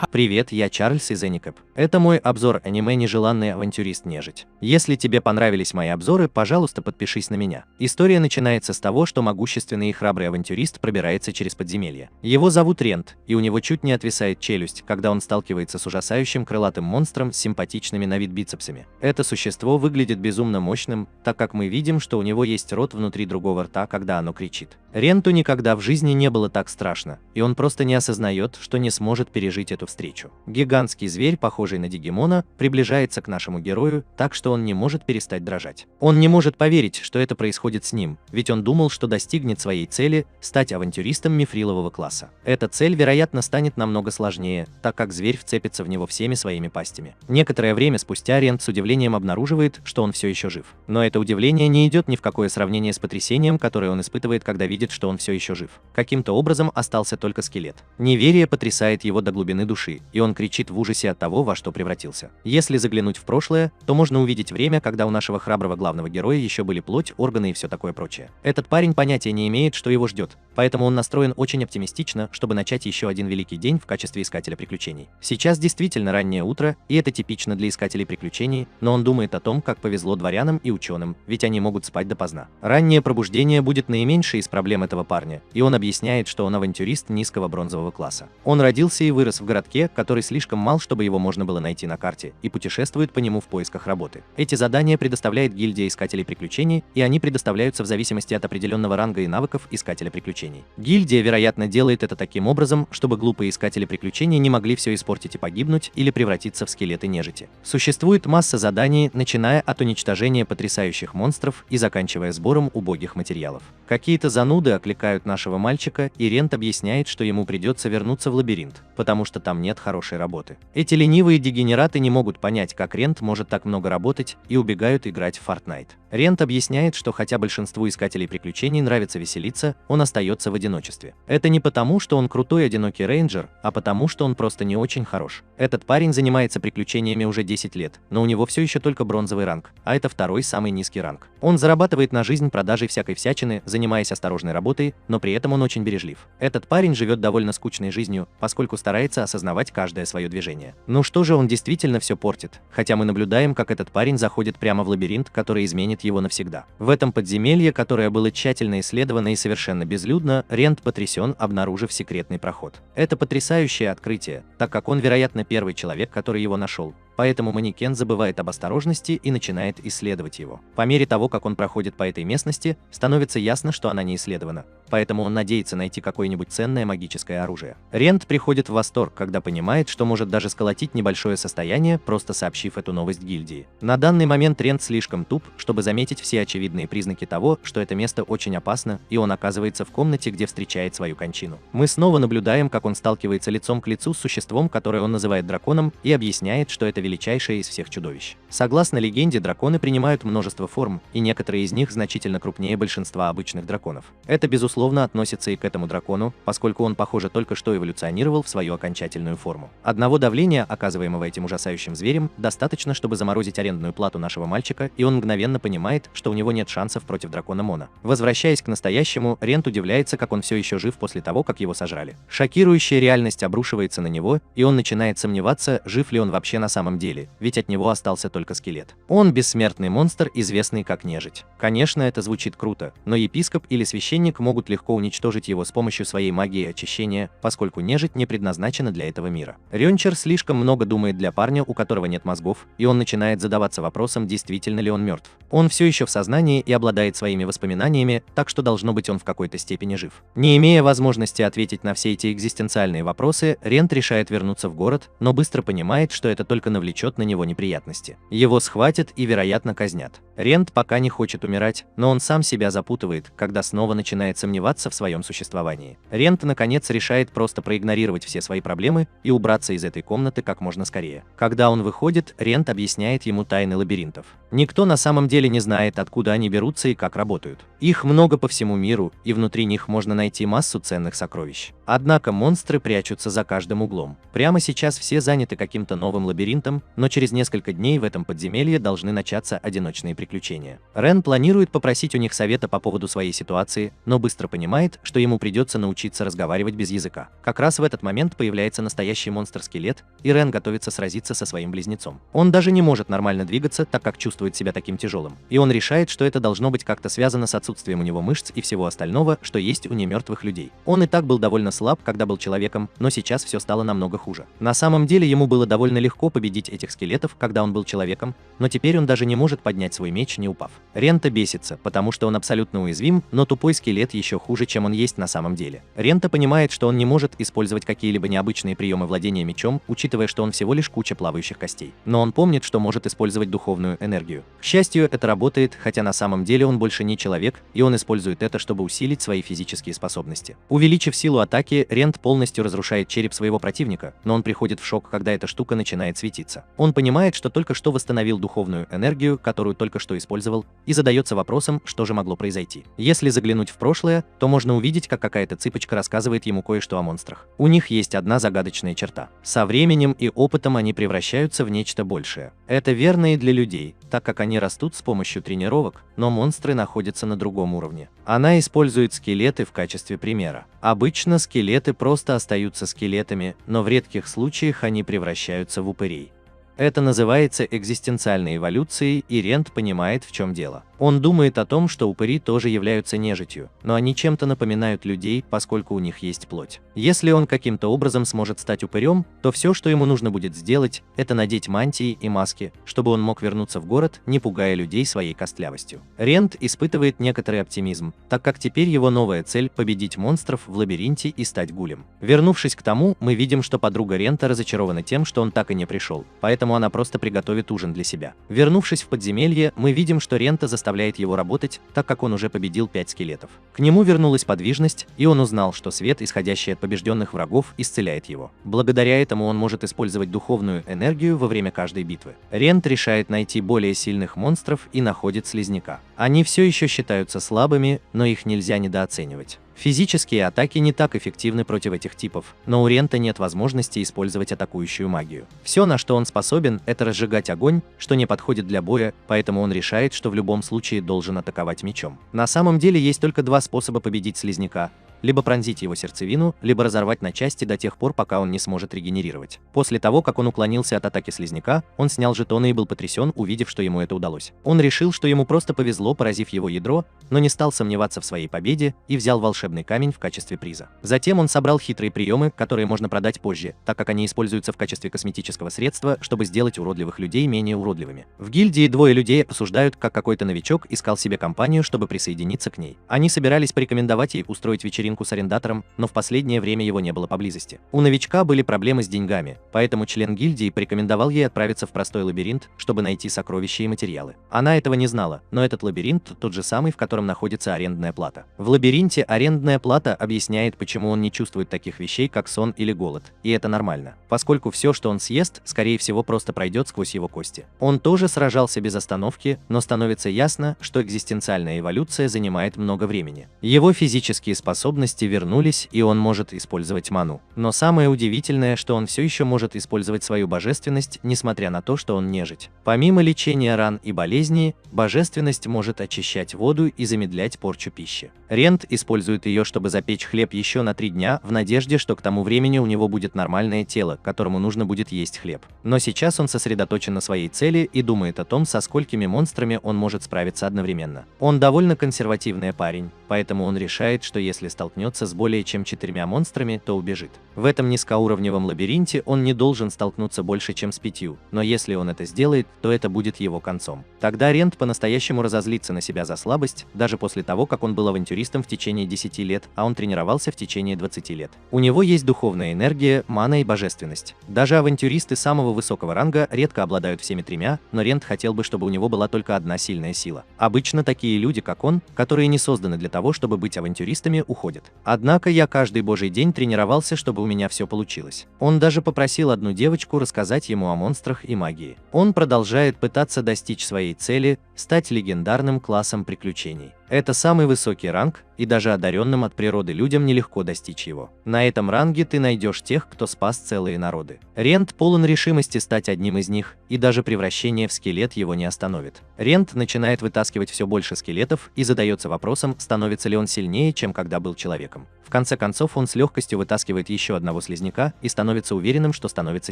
Привет, я Чарльз из Эникэп. Это мой обзор аниме «Нежеланный авантюрист-нежить». Если тебе понравились мои обзоры, пожалуйста, подпишись на меня. История начинается с того, что могущественный и храбрый авантюрист пробирается через подземелье. Его зовут Рент, и у него чуть не отвисает челюсть, когда он сталкивается с ужасающим крылатым монстром с симпатичными на вид бицепсами. Это существо выглядит безумно мощным, так как мы видим, что у него есть рот внутри другого рта, когда оно кричит. Ренту никогда в жизни не было так страшно, и он просто не осознает, что не сможет пережить эту встречу. Гигантский зверь, похожий на Дигимона, приближается к нашему герою, так что он не может перестать дрожать. Он не может поверить, что это происходит с ним, ведь он думал, что достигнет своей цели – стать авантюристом мифрилового класса. Эта цель, вероятно, станет намного сложнее, так как зверь вцепится в него всеми своими пастями. Некоторое время спустя Рент с удивлением обнаруживает, что он все еще жив. Но это удивление не идет ни в какое сравнение с потрясением, которое он испытывает, когда видит, что он все еще жив. Каким-то образом остался только скелет. Неверие потрясает его до глубины души, и он кричит в ужасе от того, во что превратился. Если заглянуть в прошлое, то можно увидеть время, когда у нашего храброго главного героя еще были плоть, органы и все такое прочее. Этот парень понятия не имеет, что его ждет, поэтому он настроен очень оптимистично, чтобы начать еще один великий день в качестве искателя приключений. Сейчас действительно раннее утро, и это типично для искателей приключений, но он думает о том, как повезло дворянам и ученым, ведь они могут спать допоздна. Раннее пробуждение будет наименьшей из проблем этого парня, и он объясняет, что он авантюрист низкого бронзового класса. Он родился и вырос в городке, который слишком мал, чтобы его можно было найти на карте, и путешествует по нему в поисках работы. Эти задания предоставляет гильдия искателей приключений, и они предоставляются в зависимости от определенного ранга и навыков искателя приключений. Гильдия, вероятно, делает это таким образом, чтобы глупые искатели приключений не могли все испортить и погибнуть или превратиться в скелеты нежити. Существует масса заданий, начиная от уничтожения потрясающих монстров и заканчивая сбором убогих материалов. Какие-то зануды окликают нашего мальчика, и Рент объясняет, что ему придется вернуться в лабиринт, потому что там нет хорошей работы. Эти ленивые дегенераты не могут понять, как Рент может так много работать, и убегают играть в Fortnite. Рент объясняет, что хотя большинству искателей приключений нравится веселиться, он остается в одиночестве. Это не потому, что он крутой одинокий рейнджер, а потому, что он просто не очень хорош. Этот парень занимается приключениями уже 10 лет, но у него все еще только бронзовый ранг, а это второй самый низкий ранг. Он зарабатывает на жизнь продажей всякой всячины, занимаясь осторожной работой, но при этом он очень бережлив. Этот парень живет довольно скучной жизнью, поскольку старается осознавать каждое свое движение. Ну что же, он действительно все портит, хотя мы наблюдаем, как этот парень заходит прямо в лабиринт, который изменит его навсегда. В этом подземелье, которое было тщательно исследовано и совершенно безлюдно, Рент потрясен, обнаружив секретный проход. Это потрясающее открытие, так как он, вероятно, первый человек, который его нашел. Поэтому манекен забывает об осторожности и начинает исследовать его. По мере того, как он проходит по этой местности, становится ясно, что она не исследована. Поэтому он надеется найти какое-нибудь ценное магическое оружие. Рент приходит в восторг, когда понимает, что может даже сколотить небольшое состояние, просто сообщив эту новость гильдии. На данный момент Рент слишком туп, чтобы заметить все очевидные признаки того, что это место очень опасно, и он оказывается в комнате, где встречает свою кончину. Мы снова наблюдаем, как он сталкивается лицом к лицу с существом, которое он называет драконом, и объясняет, что это величайшее из всех чудовищ. Согласно легенде, драконы принимают множество форм, и некоторые из них значительно крупнее большинства обычных драконов. Это, безусловно, относится и к этому дракону, поскольку он, похоже, только что эволюционировал в свою окончательную форму. Одного давления, оказываемого этим ужасающим зверем, достаточно, чтобы заморозить арендную плату нашего мальчика, и он мгновенно понимает, что у него нет шансов против дракона Мона. Возвращаясь к настоящему, Рент удивляется, как он все еще жив после того, как его сожрали. Шокирующая реальность обрушивается на него, и он начинает сомневаться, жив ли он вообще на самом деле, ведь от него остался только скелет. Он бессмертный монстр, известный как нежить. Конечно, это звучит круто, но епископ или священник могут легко уничтожить его с помощью своей магии очищения, поскольку нежить не предназначена для этого мира. Рёнчер слишком много думает для парня, у которого нет мозгов, и он начинает задаваться вопросом, действительно ли он мертв. Он все еще в сознании и обладает своими воспоминаниями, так что должно быть он в какой-то степени жив. Не имея возможности ответить на все эти экзистенциальные вопросы, Рент решает вернуться в город, но быстро понимает, что это только навлечет на него неприятности. Его схватят и, вероятно, казнят. Рент пока не хочет умирать, но он сам себя запутывает, когда снова начинает сомневаться в своем существовании. Рент, наконец, решает просто проигнорировать все свои проблемы и убраться из этой комнаты как можно скорее. Когда он выходит, Рент объясняет ему тайны лабиринтов. Никто на самом деле не знает, откуда они берутся и как работают. Их много по всему миру, и внутри них можно найти массу ценных сокровищ. Однако монстры прячутся за каждым углом. Прямо сейчас все заняты каким-то новым лабиринтом, лабиринтом, но через несколько дней в этом подземелье должны начаться одиночные приключения. Рен планирует попросить у них совета по поводу своей ситуации, но быстро понимает, что ему придется научиться разговаривать без языка. Как раз в этот момент появляется настоящий монстр-скелет, и Рен готовится сразиться со своим близнецом. Он даже не может нормально двигаться, так как чувствует себя таким тяжелым. И он решает, что это должно быть как-то связано с отсутствием у него мышц и всего остального, что есть у немертвых людей. Он и так был довольно слаб, когда был человеком, но сейчас все стало намного хуже. На самом деле ему было довольно легко победить этих скелетов, когда он был человеком, но теперь он даже не может поднять свой меч, не упав. Рента бесится, потому что он абсолютно уязвим, но тупой скелет еще хуже, чем он есть на самом деле. Рента понимает, что он не может использовать какие-либо необычные приемы владения мечом, учитывая, что он всего лишь куча плавающих костей. Но он помнит, что может использовать духовную энергию. К счастью, это работает, хотя на самом деле он больше не человек, и он использует это, чтобы усилить свои физические способности. Увеличив силу атаки, Рент полностью разрушает череп своего противника, но он приходит в шок, когда эта штука начинает светиться. Он понимает, что только что восстановил духовную энергию, которую только что использовал, и задается вопросом, что же могло произойти. Если заглянуть в прошлое, то можно увидеть, как какая-то цыпочка рассказывает ему кое-что о монстрах. У них есть одна загадочная черта. Со временем и опытом они превращаются в нечто большее. Это верно и для людей, так как они растут с помощью тренировок, но монстры находятся на другом уровне. Она использует скелеты в качестве примера. Обычно скелеты просто остаются скелетами, но в редких случаях они превращаются в упырей. Это называется экзистенциальной эволюцией, и Рент понимает, в чем дело. Он думает о том, что упыри тоже являются нежитью, но они чем-то напоминают людей, поскольку у них есть плоть. Если он каким-то образом сможет стать упырем, то все, что ему нужно будет сделать, это надеть мантии и маски, чтобы он мог вернуться в город, не пугая людей своей костлявостью. Рент испытывает некоторый оптимизм, так как теперь его новая цель – победить монстров в лабиринте и стать гулем. Вернувшись к тому, мы видим, что подруга Рента разочарована тем, что он так и не пришел, поэтому она просто приготовит ужин для себя. Вернувшись в подземелье, мы видим, что Рента заставляет его работать, так как он уже победил 5 скелетов. К нему вернулась подвижность, и он узнал, что свет, исходящий от побежденных врагов, исцеляет его. Благодаря этому он может использовать духовную энергию во время каждой битвы. Рент решает найти более сильных монстров и находит слизняка. Они все еще считаются слабыми, но их нельзя недооценивать. Физические атаки не так эффективны против этих типов, но у Рента нет возможности использовать атакующую магию. Все, на что он способен, это разжигать огонь, что не подходит для боя, поэтому он решает, что в любом случае должен атаковать мечом. На самом деле есть только два способа победить слизняка: либо пронзить его сердцевину, либо разорвать на части до тех пор, пока он не сможет регенерировать. После того, как он уклонился от атаки слизняка, он снял жетоны и был потрясен, увидев, что ему это удалось. Он решил, что ему просто повезло, поразив его ядро, но не стал сомневаться в своей победе и взял волшебный камень в качестве приза. Затем он собрал хитрые приемы, которые можно продать позже, так как они используются в качестве косметического средства, чтобы сделать уродливых людей менее уродливыми. В гильдии двое людей обсуждают, как какой-то новичок искал себе компанию, чтобы присоединиться к ней. Они собирались порекомендовать ей устроить вечеринку с арендатором, но в последнее время его не было поблизости. У новичка были проблемы с деньгами, поэтому член гильдии порекомендовал ей отправиться в простой лабиринт, чтобы найти сокровища и материалы. Она этого не знала, но этот лабиринт тот же самый, в котором находится арендная плата. В лабиринте арендная плата объясняет, почему он не чувствует таких вещей, как сон или голод, и это нормально, поскольку все, что он съест, скорее всего просто пройдет сквозь его кости. Он тоже сражался без остановки, но становится ясно, что экзистенциальная эволюция занимает много времени. Его физические способности вернулись, и он может использовать ману. Но самое удивительное, что он все еще может использовать свою божественность, несмотря на то, что он нежить. Помимо лечения ран и болезней, божественность может очищать воду и замедлять порчу пищи. Рент использует ее, чтобы запечь хлеб еще на 3 дня, в надежде, что к тому времени у него будет нормальное тело, которому нужно будет есть хлеб. Но сейчас он сосредоточен на своей цели и думает о том, со сколькими монстрами он может справиться одновременно. Он довольно консервативный парень, поэтому он решает, что если столкнется с более чем 4 монстрами, то убежит. В этом низкоуровневом лабиринте он не должен столкнуться больше, чем с 5, но если он это сделает, то это будет его концом. Тогда Рент по-настоящему разозлится на себя за слабость, даже после того, как он был авантюристом в течение 10 лет, а он тренировался в течение 20 лет. У него есть духовная энергия, мана и божественность. Даже авантюристы самого высокого ранга редко обладают всеми 3, но Рент хотел бы, чтобы у него была только одна сильная сила. Обычно такие люди, как он, которые не созданы для того, чтобы быть авантюристами, уходят. Однако я каждый божий день тренировался, чтобы у меня все получилось. Он даже попросил одну девочку рассказать ему о монстрах и магии. Он продолжает пытаться достичь своей цели, стать легендарным классом приключений. Это самый высокий ранг, и даже одаренным от природы людям нелегко достичь его. На этом ранге ты найдешь тех, кто спас целые народы. Рент полон решимости стать одним из них, и даже превращение в скелет его не остановит. Рент начинает вытаскивать все больше скелетов и задается вопросом, становится ли он сильнее, чем когда был человеком. В конце концов, он с легкостью вытаскивает еще одного слизняка и становится уверенным, что становится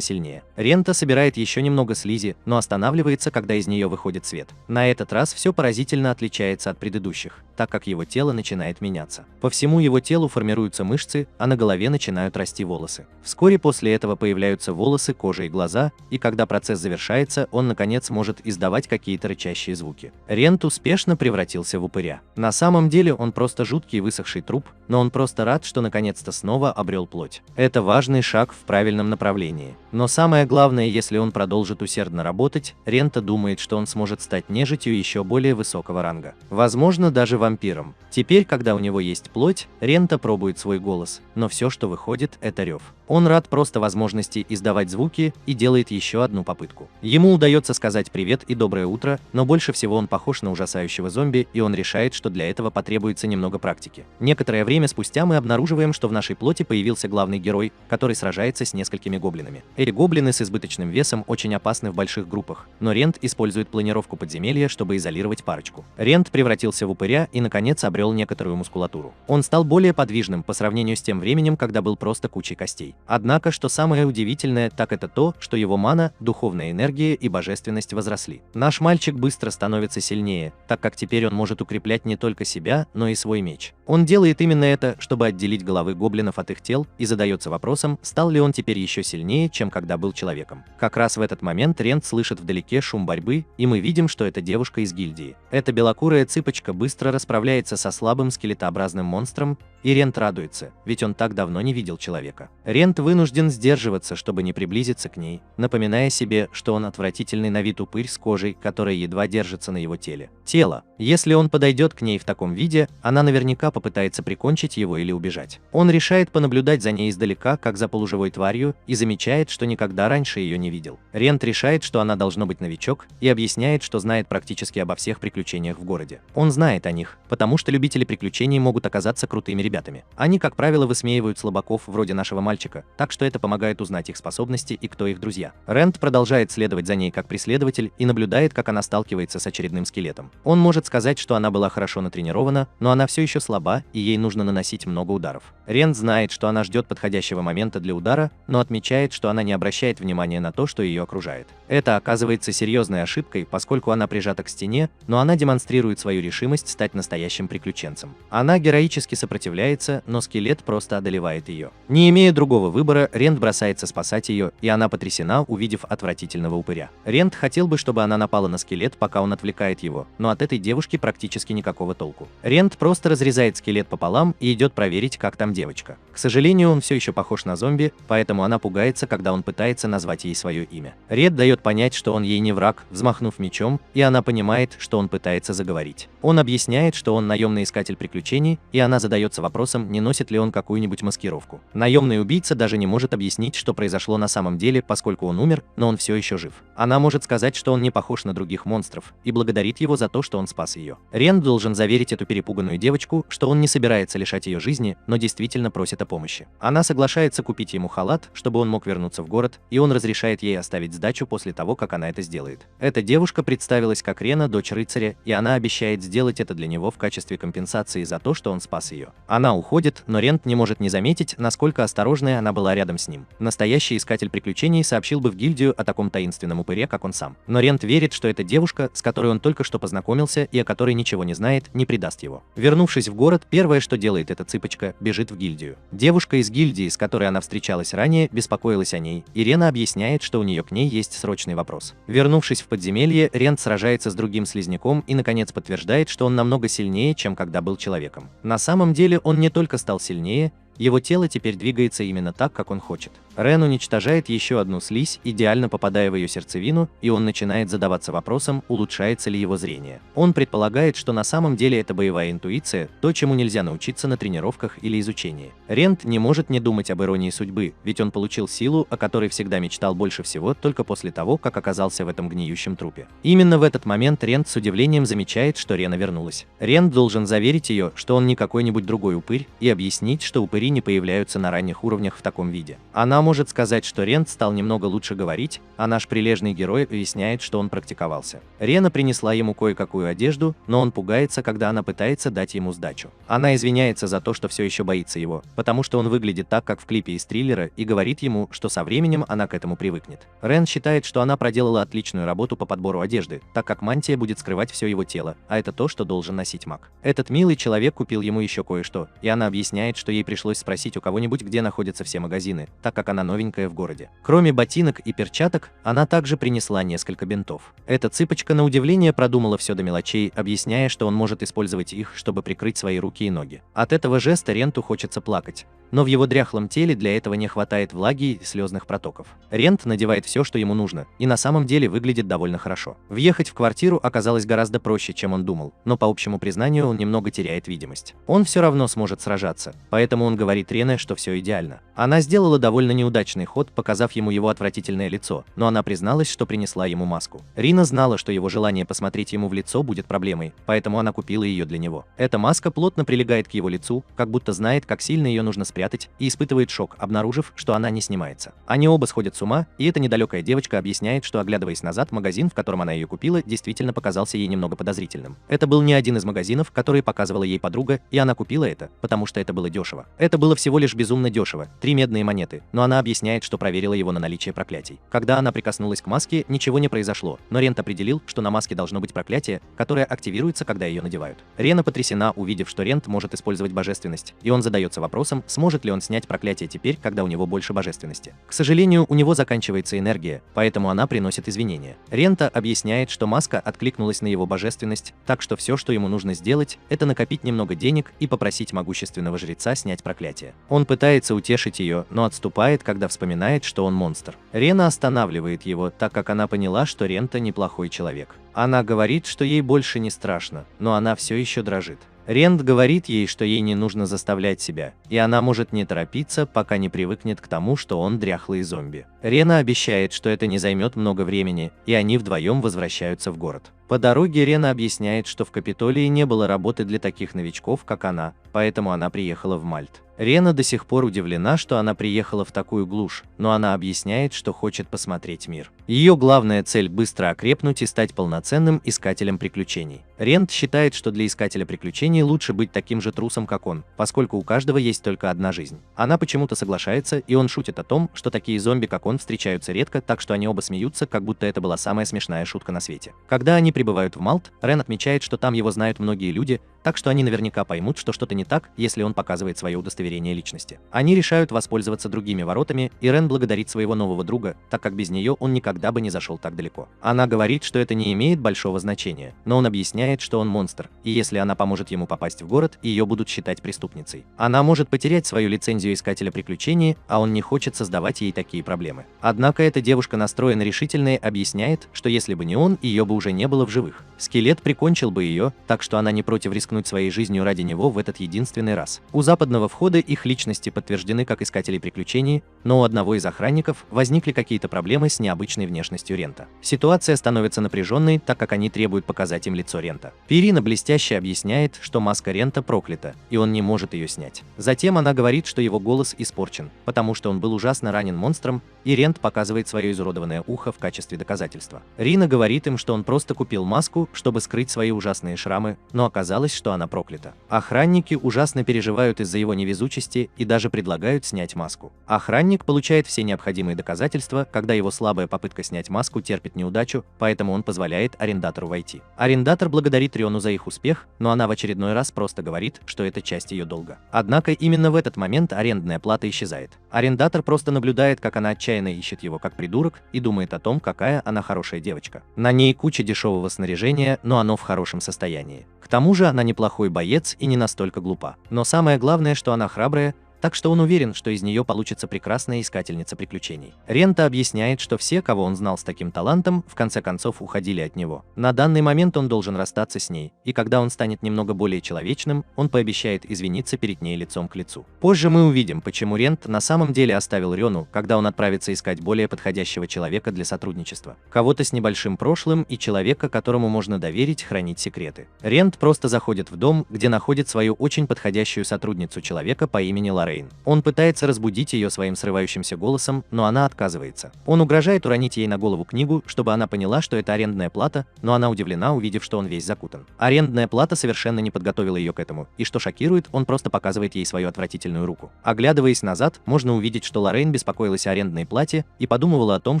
сильнее. Рента собирает еще немного слизи, но останавливается, когда из нее выходит свет. На этот раз все поразительно отличается от предыдущих, так как его тело начинает меняться. По всему его телу формируются мышцы, а на голове начинают расти волосы. Вскоре после этого появляются волосы, кожа и глаза, и когда процесс завершается, он наконец может издавать какие-то рычащие звуки. Рент успешно превратился в упыря. На самом деле он просто жуткий высохший труп, но он просто рад, что наконец-то снова обрел плоть. Это важный шаг в правильном направлении. Но самое главное, если он продолжит усердно работать, Рента думает, что он сможет стать нежитью еще более высокого ранга. Возможно, даже вампиром. Теперь, когда у него есть плоть, Рента пробует свой голос, но все, что выходит, это рев. Он рад просто возможности издавать звуки и делает еще одну попытку. Ему удается сказать привет и доброе утро, но больше всего он похож на ужасающего зомби, и он решает, что для этого потребуется немного практики. Некоторое время спустя мы обнаруживаем, что в нашей плоти появился главный герой, который сражается с несколькими гоблинами. Эти гоблины с избыточным весом очень опасны в больших группах, но Рент использует планировку подземелья, чтобы изолировать парочку. Рент превратился в упыря и наконец обрел некоторую мускулатуру. Он стал более подвижным по сравнению с тем временем, когда был просто кучей костей. Однако, что самое удивительное, так это то, что его мана, духовная энергия и божественность возросли. Наш мальчик быстро становится сильнее, так как теперь он может укреплять не только себя, но и свой меч. Он делает именно это, чтобы отделить головы гоблинов от их тел, и задается вопросом, стал ли он теперь еще сильнее, чем когда был человеком. Как раз в этот момент Рент слышит вдалеке шум борьбы, и мы видим, что это девушка из гильдии. Эта белокурая цыпочка быстро расправляется со слабым скелетообразным монстром, и Рент радуется, ведь он так давно не видел человека. Рент вынужден сдерживаться, чтобы не приблизиться к ней, напоминая себе, что он отвратительный на вид упырь с кожей, которая едва держится на его теле. Тело. Если он подойдет к ней в таком виде, она наверняка попытается прикончить его или убежать. Он решает понаблюдать за ней издалека, как за полуживой тварью, и замечает, что никогда раньше ее не видел. Рент решает, что она должно быть новичок, и объясняет, что знает практически обо всех приключениях в городе. Он знает о них, потому что любители приключений могут оказаться крутыми ребятами. Они, как правило, высмеивают слабаков вроде нашего мальчика, так что это помогает узнать их способности и кто их друзья. Рент продолжает следовать за ней как преследователь и наблюдает, как она сталкивается с очередным скелетом. Он может сказать, что она была хорошо натренирована, но она все еще слаба, и ей нужно наносить много ударов. Рент знает, что она ждет подходящего момента для удара, но отмечает, что она не обращает внимания на то, что ее окружает. Это оказывается серьезной ошибкой, поскольку она прижата к стене, но она демонстрирует свою решимость стать настоящим приключенцем. Она героически сопротивляется, но скелет просто одолевает ее. Не имея другого выбора, Рент бросается спасать ее, и она потрясена, увидев отвратительного упыря. Рент хотел бы, чтобы она напала на скелет, пока он отвлекает его, но от этой девушки практически никакого толку. Рент просто разрезает скелет пополам и идет проверить, как там девочка. К сожалению, он все еще похож на зомби, поэтому она пугается, когда он пытается назвать ей свое имя. Ред дает понять, что он ей не враг, взмахнув мечом, и она понимает, что он пытается заговорить. Он объясняет, что он наемный искатель приключений, и она задается вопросом, не носит ли он какую-нибудь маскировку. Наемный убийца даже не может объяснить, что произошло на самом деле, поскольку он умер, но он все еще жив. Она может сказать, что он не похож на других монстров, и благодарит его за то, что он спас ее. Рен должен заверить эту перепуганную девочку, что он не собирается лишать ее жизни, но действительно просит о помощи. Она соглашается купить ему халат, чтобы он мог вернуться в город, и он разрешает ей оставить сдачу после того, как она это сделает. Эта девушка представилась как Рена, дочь рыцаря, и она обещает сделать это для него в качестве компенсации за то, что он спас ее. Она уходит, но Рент не может не заметить, насколько осторожной она была рядом с ним. Настоящий искатель приключений сообщил бы в гильдию о таком таинственном упыре, как он сам. Но Рент верит, что эта девушка, с которой он только что познакомился и о которой ничего не знает, не предаст его. Вернувшись в город, первое, что делает эта цыпочка, бежит в гильдию. Девушка из гильдии, с которой она встречалась ранее, беспокоилась о ней, и Рена объясняет, что у нее к ней есть срочный вопрос. Вернувшись в подземелье, Рент сражается с другим слизняком и наконец подтверждает, что он намного сильнее, чем когда был человеком. На самом деле он не только стал сильнее, Его тело теперь двигается именно так, как он хочет. Рен уничтожает еще одну слизь, идеально попадая в ее сердцевину, и он начинает задаваться вопросом, улучшается ли его зрение. Он предполагает, что на самом деле это боевая интуиция, то, чему нельзя научиться на тренировках или изучении. Рент не может не думать об иронии судьбы, ведь он получил силу, о которой всегда мечтал больше всего, только после того, как оказался в этом гниющем трупе. Именно в этот момент Рент с удивлением замечает, что Рена вернулась. Рент должен заверить ее, что он не какой-нибудь другой упырь, и объяснить, что упыри не появляются на ранних уровнях в таком виде. Она может сказать, что Рент стал немного лучше говорить, а наш прилежный герой объясняет, что он практиковался. Рена принесла ему кое-какую одежду, но он пугается, когда она пытается дать ему сдачу. Она извиняется за то, что все еще боится его, потому что он выглядит так, как в клипе из триллера, и говорит ему, что со временем она к этому привыкнет. Рен считает, что она проделала отличную работу по подбору одежды, так как мантия будет скрывать все его тело, а это то, что должен носить маг. Этот милый человек купил ему еще кое-что, и она объясняет, что ей пришлось спросить у кого-нибудь, где находятся все магазины, так как она новенькая в городе. Кроме ботинок и перчаток, она также принесла несколько бинтов. Эта цыпочка на удивление продумала все до мелочей, объясняя, что он может использовать их, чтобы прикрыть свои руки и ноги. От этого жеста Ренту хочется плакать, но в его дряхлом теле для этого не хватает влаги и слезных протоков. Рент надевает все, что ему нужно, и на самом деле выглядит довольно хорошо. Въехать в квартиру оказалось гораздо проще, чем он думал, но по общему признанию он немного теряет видимость. Он все равно сможет сражаться, поэтому он говорит Рене, что все идеально. Она сделала довольно неудачный ход, показав ему его отвратительное лицо, но она призналась, что принесла ему маску. Рина знала, что его желание посмотреть ему в лицо будет проблемой, поэтому она купила ее для него. Эта маска плотно прилегает к его лицу, как будто знает, как сильно ее нужно спрятать, и испытывает шок, обнаружив, что она не снимается. Они оба сходят с ума, и эта недалекая девочка объясняет, что, оглядываясь назад, магазин, в котором она ее купила, действительно показался ей немного подозрительным. Это был не один из магазинов, которые показывала ей подруга, и она купила это, потому что это было дешево. Это было всего лишь безумно дешево, 3 медные монеты, но она объясняет, что проверила его на наличие проклятий. Когда она прикоснулась к маске, ничего не произошло, но Рент определил, что на маске должно быть проклятие, которое активируется, когда ее надевают. Рена потрясена, увидев, что Рент может использовать божественность, и он задается вопросом, сможет ли он снять проклятие теперь, когда у него больше божественности. К сожалению, у него заканчивается энергия, поэтому она приносит извинения. Рента объясняет, что маска откликнулась на его божественность, так что все, что ему нужно сделать, это накопить немного денег и попросить могущественного жреца снять проклятие. Он пытается утешить ее, но отступает, когда вспоминает, что он монстр. Рена останавливает его, так как она поняла, что Рента неплохой человек. Она говорит, что ей больше не страшно, но она все еще дрожит. Рент говорит ей, что ей не нужно заставлять себя, и она может не торопиться, пока не привыкнет к тому, что он дряхлый зомби. Рена обещает, что это не займет много времени, и они вдвоем возвращаются в город. По дороге Рена объясняет, что в Капитолии не было работы для таких новичков, как она, поэтому она приехала в Мальт. Рена до сих пор удивлена, что она приехала в такую глушь, но она объясняет, что хочет посмотреть мир. Ее главная цель – быстро окрепнуть и стать полноценным искателем приключений. Рент считает, что для искателя приключений лучше быть таким же трусом, как он, поскольку у каждого есть только одна жизнь. Она почему-то соглашается, и он шутит о том, что такие зомби, как он, встречаются редко, так что они оба смеются, как будто это была самая смешная шутка на свете. Когда они прибывают в Малт, Рен отмечает, что там его знают многие люди, так что они наверняка поймут, что что-то не так, если он показывает свое удостоверение личности. Они решают воспользоваться другими воротами, и Рен благодарит своего нового друга, так как без нее он никогда бы не зашел так далеко. Она говорит, что это не имеет большого значения, но он объясняет, что он монстр, и если она поможет ему попасть в город, ее будут считать преступницей. Она может потерять свою лицензию искателя приключений, а он не хочет создавать ей такие проблемы. Однако эта девушка настроена решительно и объясняет, что если бы не он, ее бы уже не было в живых. Скелет прикончил бы ее, так что она не против рискнуть своей жизнью ради него в этот единственный раз. У западного входа их личности подтверждены как искатели приключений, но у одного из охранников возникли какие-то проблемы с необычной внешностью Рента. Ситуация становится напряженной, так как они требуют показать им лицо Рента. Перина блестяще объясняет, что маска Рента проклята, и он не может ее снять. Затем она говорит, что его голос испорчен, потому что он был ужасно ранен монстром, и Рент показывает свое изуродованное ухо в качестве доказательства. Рина говорит им, что он просто купил маску, чтобы скрыть свои ужасные шрамы, но оказалось, что она проклята. Охранники ужасно переживают из-за его невезучести и даже предлагают снять маску. Охранник получает все необходимые доказательства, когда его слабая попытка снять маску терпит неудачу, поэтому он позволяет арендатору войти. Арендатор благодарит Риону за их успех, но она в очередной раз просто говорит, что это часть ее долга. Однако именно в этот момент арендная плата исчезает. Арендатор просто наблюдает, как она отчаянно ищет его как придурок и думает о том, какая она хорошая девочка. На ней куча дешевого снаряжения, но оно в хорошем состоянии. К тому же она неплохой боец и не настолько глупа. Но самое главное, что она храбрая, так что он уверен, что из нее получится прекрасная искательница приключений. Рента объясняет, что все, кого он знал с таким талантом, в конце концов уходили от него. На данный момент он должен расстаться с ней, и когда он станет немного более человечным, он пообещает извиниться перед ней лицом к лицу. Позже мы увидим, почему Рент на самом деле оставил Рёну, когда он отправится искать более подходящего человека для сотрудничества. Кого-то с небольшим прошлым и человека, которому можно доверить хранить секреты. Рент просто заходит в дом, где находит свою очень подходящую сотрудницу человека по имени Лоррейн. Он пытается разбудить ее своим срывающимся голосом, но она отказывается. Он угрожает уронить ей на голову книгу, чтобы она поняла, что это арендная плата, но она удивлена, увидев, что он весь закутан. Арендная плата совершенно не подготовила ее к этому, и что шокирует, он просто показывает ей свою отвратительную руку. Оглядываясь назад, можно увидеть, что Лоррейн беспокоилась о арендной плате и подумывала о том,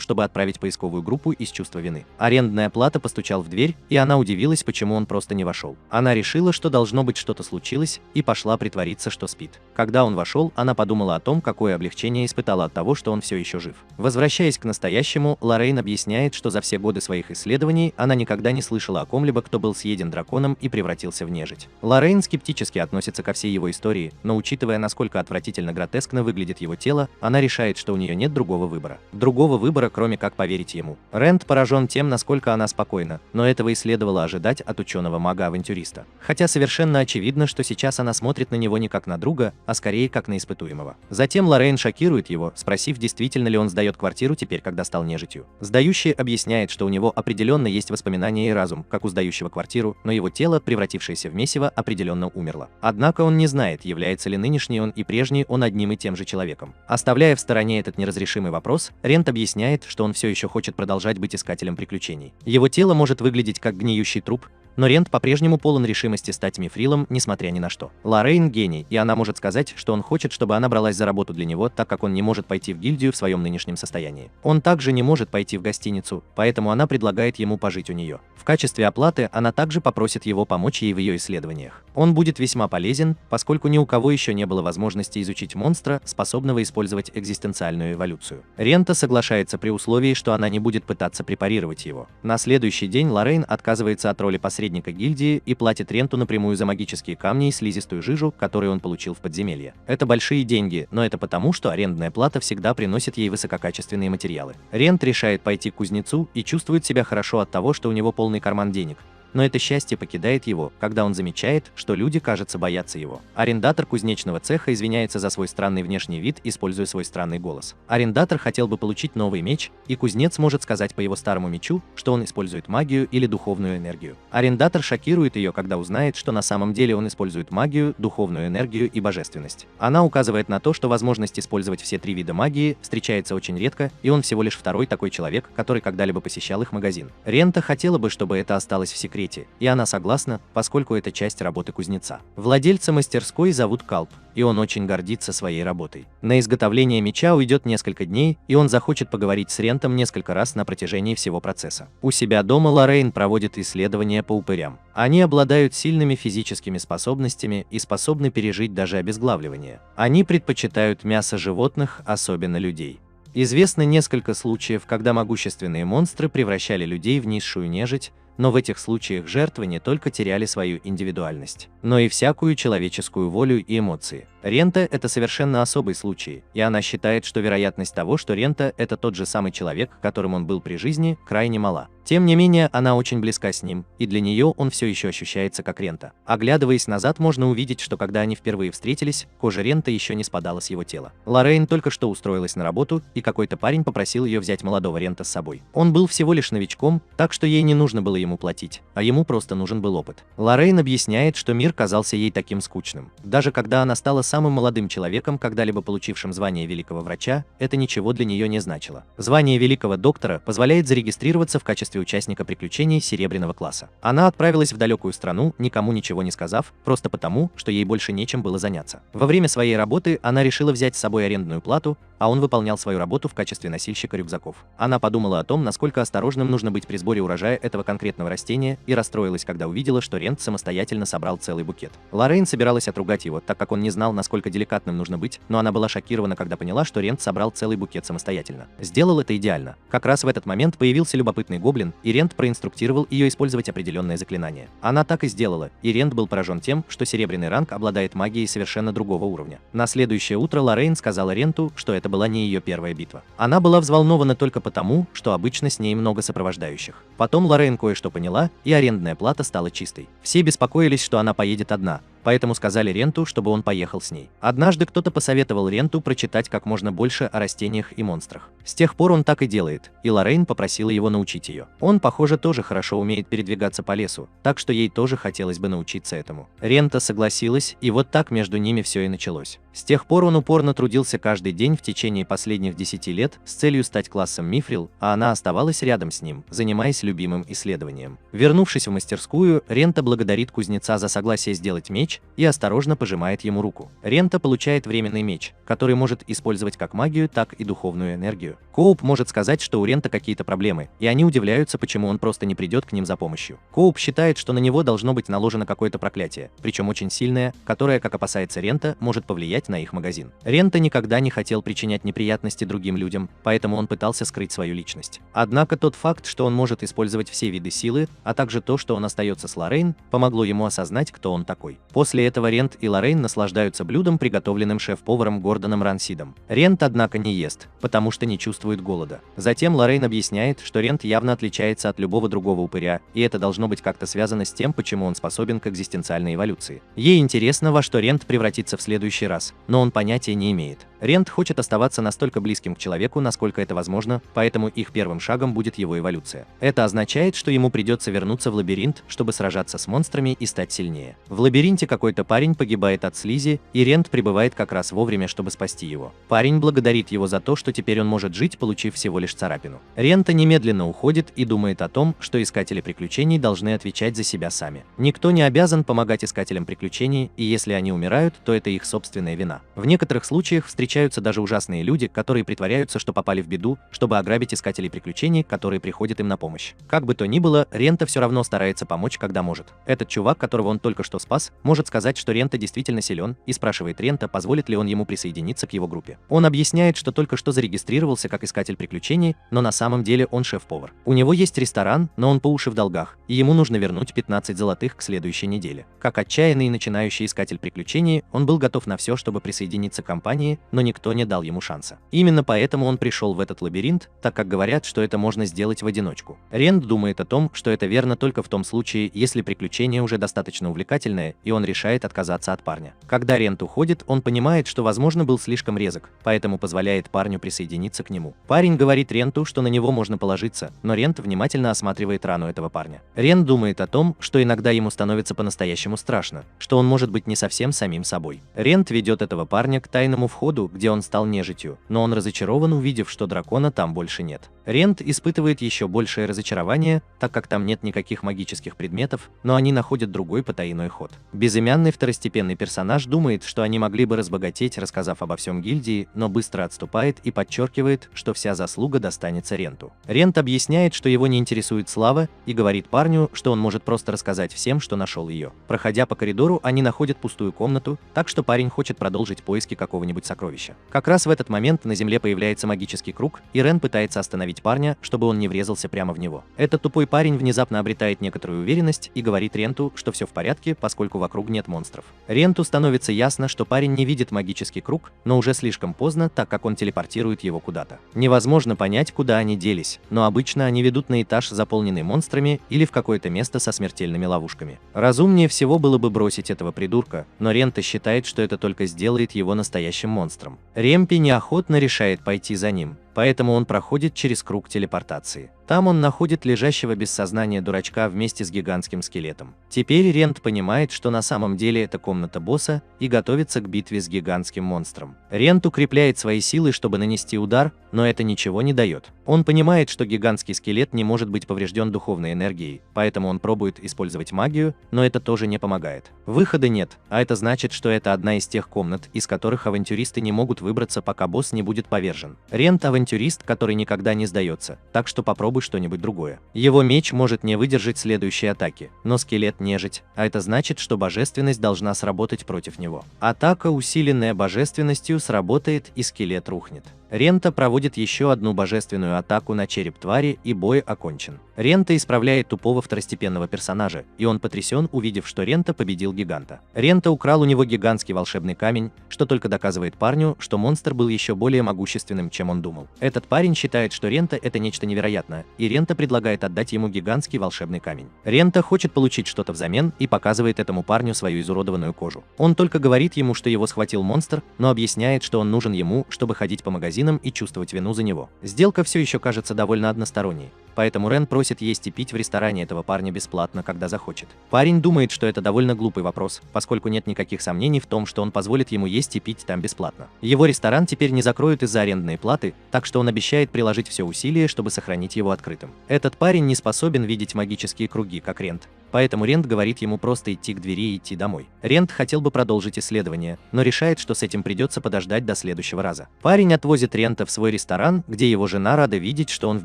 чтобы отправить поисковую группу из чувства вины. Арендная плата постучал в дверь, и она удивилась, почему он просто не вошел. Она решила, что должно быть что-то случилось, и пошла притвориться, что спит. Когда он вошел, она подумала о том, какое облегчение испытала от того, что он все еще жив. Возвращаясь к настоящему, Лоррейн объясняет, что за все годы своих исследований она никогда не слышала о ком-либо, кто был съеден драконом и превратился в нежить. Лоррейн скептически относится ко всей его истории, но учитывая, насколько отвратительно гротескно выглядит его тело, она решает, что у нее нет другого выбора. Другого выбора, кроме как поверить ему. Рент поражен тем, насколько она спокойна, но этого и следовало ожидать от ученого-мага-авантюриста. Хотя совершенно очевидно, что сейчас она смотрит на него не как на друга, а скорее как на испытуемого. Затем Лоррейн шокирует его, спросив, действительно ли он сдает квартиру теперь, когда стал нежитью. Сдающий объясняет, что у него определенно есть воспоминания и разум, как у сдающего квартиру, но его тело, превратившееся в месиво, определенно умерло. Однако он не знает, является ли нынешний он и прежний он одним и тем же человеком. Оставляя в стороне этот неразрешимый вопрос, Рент объясняет, что он все еще хочет продолжать быть искателем приключений. Его тело может выглядеть как гниющий труп, но Рент по-прежнему полон решимости стать мифрилом, несмотря ни на что. Лоррейн гений, и она может сказать, что он хочет, чтобы она бралась за работу для него, так как он не может пойти в гильдию в своем нынешнем состоянии. Он также не может пойти в гостиницу, поэтому она предлагает ему пожить у нее. В качестве оплаты она также попросит его помочь ей в ее исследованиях. Он будет весьма полезен, поскольку ни у кого еще не было возможности изучить монстра, способного использовать экзистенциальную эволюцию. Рента соглашается при условии, что она не будет пытаться препарировать его. На следующий день Лоррейн отказывается от роли посредника гильдии и платит Ренту напрямую за магические камни и слизистую жижу, которые он получил в подземелье. Это большие деньги, но это потому, что арендная плата всегда приносит ей высококачественные материалы. Рент решает пойти к кузнецу и чувствует себя хорошо от того, что у него полный карман денег. Но это счастье покидает его, когда он замечает, что люди, кажется, боятся его. Арендатор кузнечного цеха извиняется за свой странный внешний вид, используя свой странный голос. Арендатор хотел бы получить новый меч, и кузнец может сказать по его старому мечу, что он использует магию или духовную энергию. Арендатор шокирует ее, когда узнает, что на самом деле он использует магию, духовную энергию и божественность. Она указывает на то, что возможность использовать все три вида магии встречается очень редко, и он всего лишь второй такой человек, который когда-либо посещал их магазин. Рента хотела бы, чтобы это осталось в секрете, и она согласна, поскольку это часть работы кузнеца. Владельца мастерской зовут Калп, и он очень гордится своей работой. На изготовление меча уйдет несколько дней, и он захочет поговорить с Рентом несколько раз на протяжении всего процесса. У себя дома Лоррейн проводит исследования по упырям. Они обладают сильными физическими способностями и способны пережить даже обезглавливание. Они предпочитают мясо животных, особенно людей. Известно несколько случаев, когда могущественные монстры превращали людей в низшую нежить, но в этих случаях жертвы не только теряли свою индивидуальность, но и всякую человеческую волю и эмоции. Рента – это совершенно особый случай, и она считает, что вероятность того, что Рента – это тот же самый человек, которым он был при жизни, крайне мала. Тем не менее, она очень близка с ним, и для нее он все еще ощущается как Рента. Оглядываясь назад, можно увидеть, что когда они впервые встретились, кожа Рента еще не спадала с его тела. Лоррейн только что устроилась на работу, и какой-то парень попросил ее взять молодого Рента с собой. Он был всего лишь новичком, так что ей не нужно было ему платить, а ему просто нужен был опыт. Лоррейн объясняет, что мир казался ей таким скучным. Даже когда она стала самым молодым человеком, когда-либо получившим звание великого врача, это ничего для нее не значило. Звание великого доктора позволяет зарегистрироваться в качестве участника приключений серебряного класса. Она отправилась в далекую страну, никому ничего не сказав, просто потому, что ей больше нечем было заняться. Во время своей работы она решила взять с собой арендную плату, а он выполнял свою работу в качестве носильщика рюкзаков. Она подумала о том, насколько осторожным нужно быть при сборе урожая этого конкретного растения, и расстроилась, когда увидела, что Рент самостоятельно собрал целый букет. Лоррейн собиралась отругать его, так как он не знал, насколько деликатным нужно быть, но она была шокирована, когда поняла, что Рент собрал целый букет самостоятельно. Сделал это идеально. Как раз в этот момент появился любопытный гоблин, Лорейн, и Рент проинструктировал ее использовать определенное заклинание. Она так и сделала, и Рент был поражен тем, что серебряный ранг обладает магией совершенно другого уровня. На следующее утро Лорейн сказала Ренту, что это была не ее первая битва. Она была взволнована только потому, что обычно с ней много сопровождающих. Потом Лорейн кое-что поняла, и арендная плата стала чистой. Все беспокоились, что она поедет одна, поэтому сказали Ренту, чтобы он поехал с ней. Однажды кто-то посоветовал Ренту прочитать как можно больше о растениях и монстрах. С тех пор он так и делает, и Лорейн попросила его научить ее. Он, похоже, тоже хорошо умеет передвигаться по лесу, так что ей тоже хотелось бы научиться этому. Рента согласилась, и вот так между ними все и началось. С тех пор он упорно трудился каждый день в течение последних 10 лет с целью стать классом Мифрил, а она оставалась рядом с ним, занимаясь любимым исследованием. Вернувшись в мастерскую, Рента благодарит кузнеца за согласие сделать меч и осторожно пожимает ему руку. Рента получает временный меч, который может использовать как магию, так и духовную энергию. Коуп может сказать, что у Рента какие-то проблемы, и они удивляются, почему он просто не придет к ним за помощью. Коуп считает, что на него должно быть наложено какое-то проклятие, причем очень сильное, которое, как опасается Рента, может повлиять на их магазин. Рента никогда не хотел причинять неприятности другим людям, поэтому он пытался скрыть свою личность. Однако тот факт, что он может использовать все виды силы, а также то, что он остается с Лорейн, помогло ему осознать, кто он такой. После этого Рент и Лорейн наслаждаются блюдом, приготовленным шеф-поваром Гордоном Рансидом. Рент, однако, не ест, потому что не чувствует голода. Затем Лорейн объясняет, что Рент явно отличается от любого другого упыря, и это должно быть как-то связано с тем, почему он способен к экзистенциальной эволюции. Ей интересно, во что Рент превратится в следующий раз, но он понятия не имеет. Рент хочет оставаться настолько близким к человеку, насколько это возможно, поэтому их первым шагом будет его эволюция. Это означает, что ему придется вернуться в лабиринт, чтобы сражаться с монстрами и стать сильнее. В лабиринте какой-то парень погибает от слизи, и Рент прибывает как раз вовремя, чтобы спасти его. Парень благодарит его за то, что теперь он может жить, получив всего лишь царапину. Рента немедленно уходит и думает о том, что искатели приключений должны отвечать за себя сами. Никто не обязан помогать искателям приключений, и если они умирают, то это их собственная вина. В некоторых случаях встречаются даже ужасные люди, которые притворяются, что попали в беду, чтобы ограбить искателей приключений, которые приходят им на помощь. Как бы то ни было, Рента все равно старается помочь, когда может. Этот чувак, которого он только что спас, может сказать, что Рента действительно силен, и спрашивает Рента, позволит ли он ему присоединиться к его группе. Он объясняет, что только что зарегистрировался как искатель приключений, но на самом деле он шеф-повар. У него есть ресторан, но он по уши в долгах, и ему нужно вернуть 15 золотых к следующей неделе. Как отчаянный и начинающий искатель приключений, он был готов на все, чтобы присоединиться к компании, но никто не дал ему шанса. Именно поэтому он пришел в этот лабиринт, так как говорят, что это можно сделать в одиночку. Рент думает о том, что это верно только в том случае, если приключение уже достаточно увлекательное, и он решает отказаться от парня. Когда Рент уходит, он понимает, что, возможно, был слишком резок, поэтому позволяет парню присоединиться к нему. Парень говорит Ренту, что на него можно положиться, но Рент внимательно осматривает рану этого парня. Рент думает о том, что иногда ему становится по-настоящему страшно, что он может быть не совсем самим собой. Рент ведет этого парня к тайному входу, где он стал нежитью, но он разочарован, увидев, что дракона там больше нет. Рент испытывает еще большее разочарование, так как там нет никаких магических предметов, но они находят другой потайной ход. Безымянный второстепенный персонаж думает, что они могли бы разбогатеть, рассказав обо всем гильдии, но быстро отступает и подчеркивает, что вся заслуга достанется Ренту. Рент объясняет, что его не интересует слава, и говорит парню, что он может просто рассказать всем, что нашел ее. Проходя по коридору, они находят пустую комнату, так что парень хочет продолжить поиски какого-нибудь сокровища. Как раз в этот момент на земле появляется магический круг, и Рен пытается остановить парня, чтобы он не врезался прямо в него. Этот тупой парень внезапно обретает некоторую уверенность и говорит Ренту, что все в порядке, поскольку вокруг нет монстров. Ренту становится ясно, что парень не видит магический круг, но уже слишком поздно, так как он телепортирует его куда-то. Невозможно понять, куда они делись, но обычно они ведут на этаж, заполненный монстрами, или в какое-то место со смертельными ловушками. Разумнее всего было бы бросить этого придурка, но Рента считает, что это только сделает его настоящим монстром. Ремпи неохотно решает пойти за ним, поэтому он проходит через круг телепортации. Там он находит лежащего без сознания дурачка вместе с гигантским скелетом. Теперь Рент понимает, что на самом деле это комната босса, и готовится к битве с гигантским монстром. Рент укрепляет свои силы, чтобы нанести удар, но это ничего не дает. Он понимает, что гигантский скелет не может быть поврежден духовной энергией, поэтому он пробует использовать магию, но это тоже не помогает. Выхода нет, а это значит, что это одна из тех комнат, из которых авантюристы не могут выбраться, пока босс не будет повержен. Рент авантюрист, который никогда не сдается, так что попробуй что-нибудь другое. Его меч может не выдержать следующей атаки, но скелет нежить, а это значит, что божественность должна сработать против него. Атака, усиленная божественностью, сработает, и скелет рухнет. Рента проводит еще одну божественную атаку на череп твари, и бой окончен. Рента исправляет тупого второстепенного персонажа, и он потрясен, увидев, что Рента победил гиганта. Рента украл у него гигантский волшебный камень, что только доказывает парню, что монстр был еще более могущественным, чем он думал. Этот парень считает, что Рента — это нечто невероятное, и Рента предлагает отдать ему гигантский волшебный камень. Рента хочет получить что-то взамен и показывает этому парню свою изуродованную кожу. Он только говорит ему, что его схватил монстр, но объясняет, что он нужен ему, чтобы ходить по магазинам и чувствовать вину за него. Сделка все еще кажется довольно односторонней. Поэтому Рен просит есть и пить в ресторане этого парня бесплатно, когда захочет. Парень думает, что это довольно глупый вопрос, поскольку нет никаких сомнений в том, что он позволит ему есть и пить там бесплатно. Его ресторан теперь не закроют из-за арендной платы, так что он обещает приложить все усилия, чтобы сохранить его открытым. Этот парень не способен видеть магические круги, как Рент. Поэтому Рент говорит ему просто идти к двери и идти домой. Рент хотел бы продолжить исследование, но решает, что с этим придется подождать до следующего раза. Парень отвозит Рента в свой ресторан, где его жена рада видеть, что он в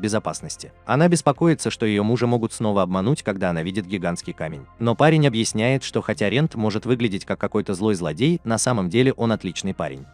безопасности. Она беспокоится, что ее мужа могут снова обмануть, когда она видит гигантский камень. Но парень объясняет, что хотя Рент может выглядеть как какой-то злой злодей, на самом деле он отличный парень.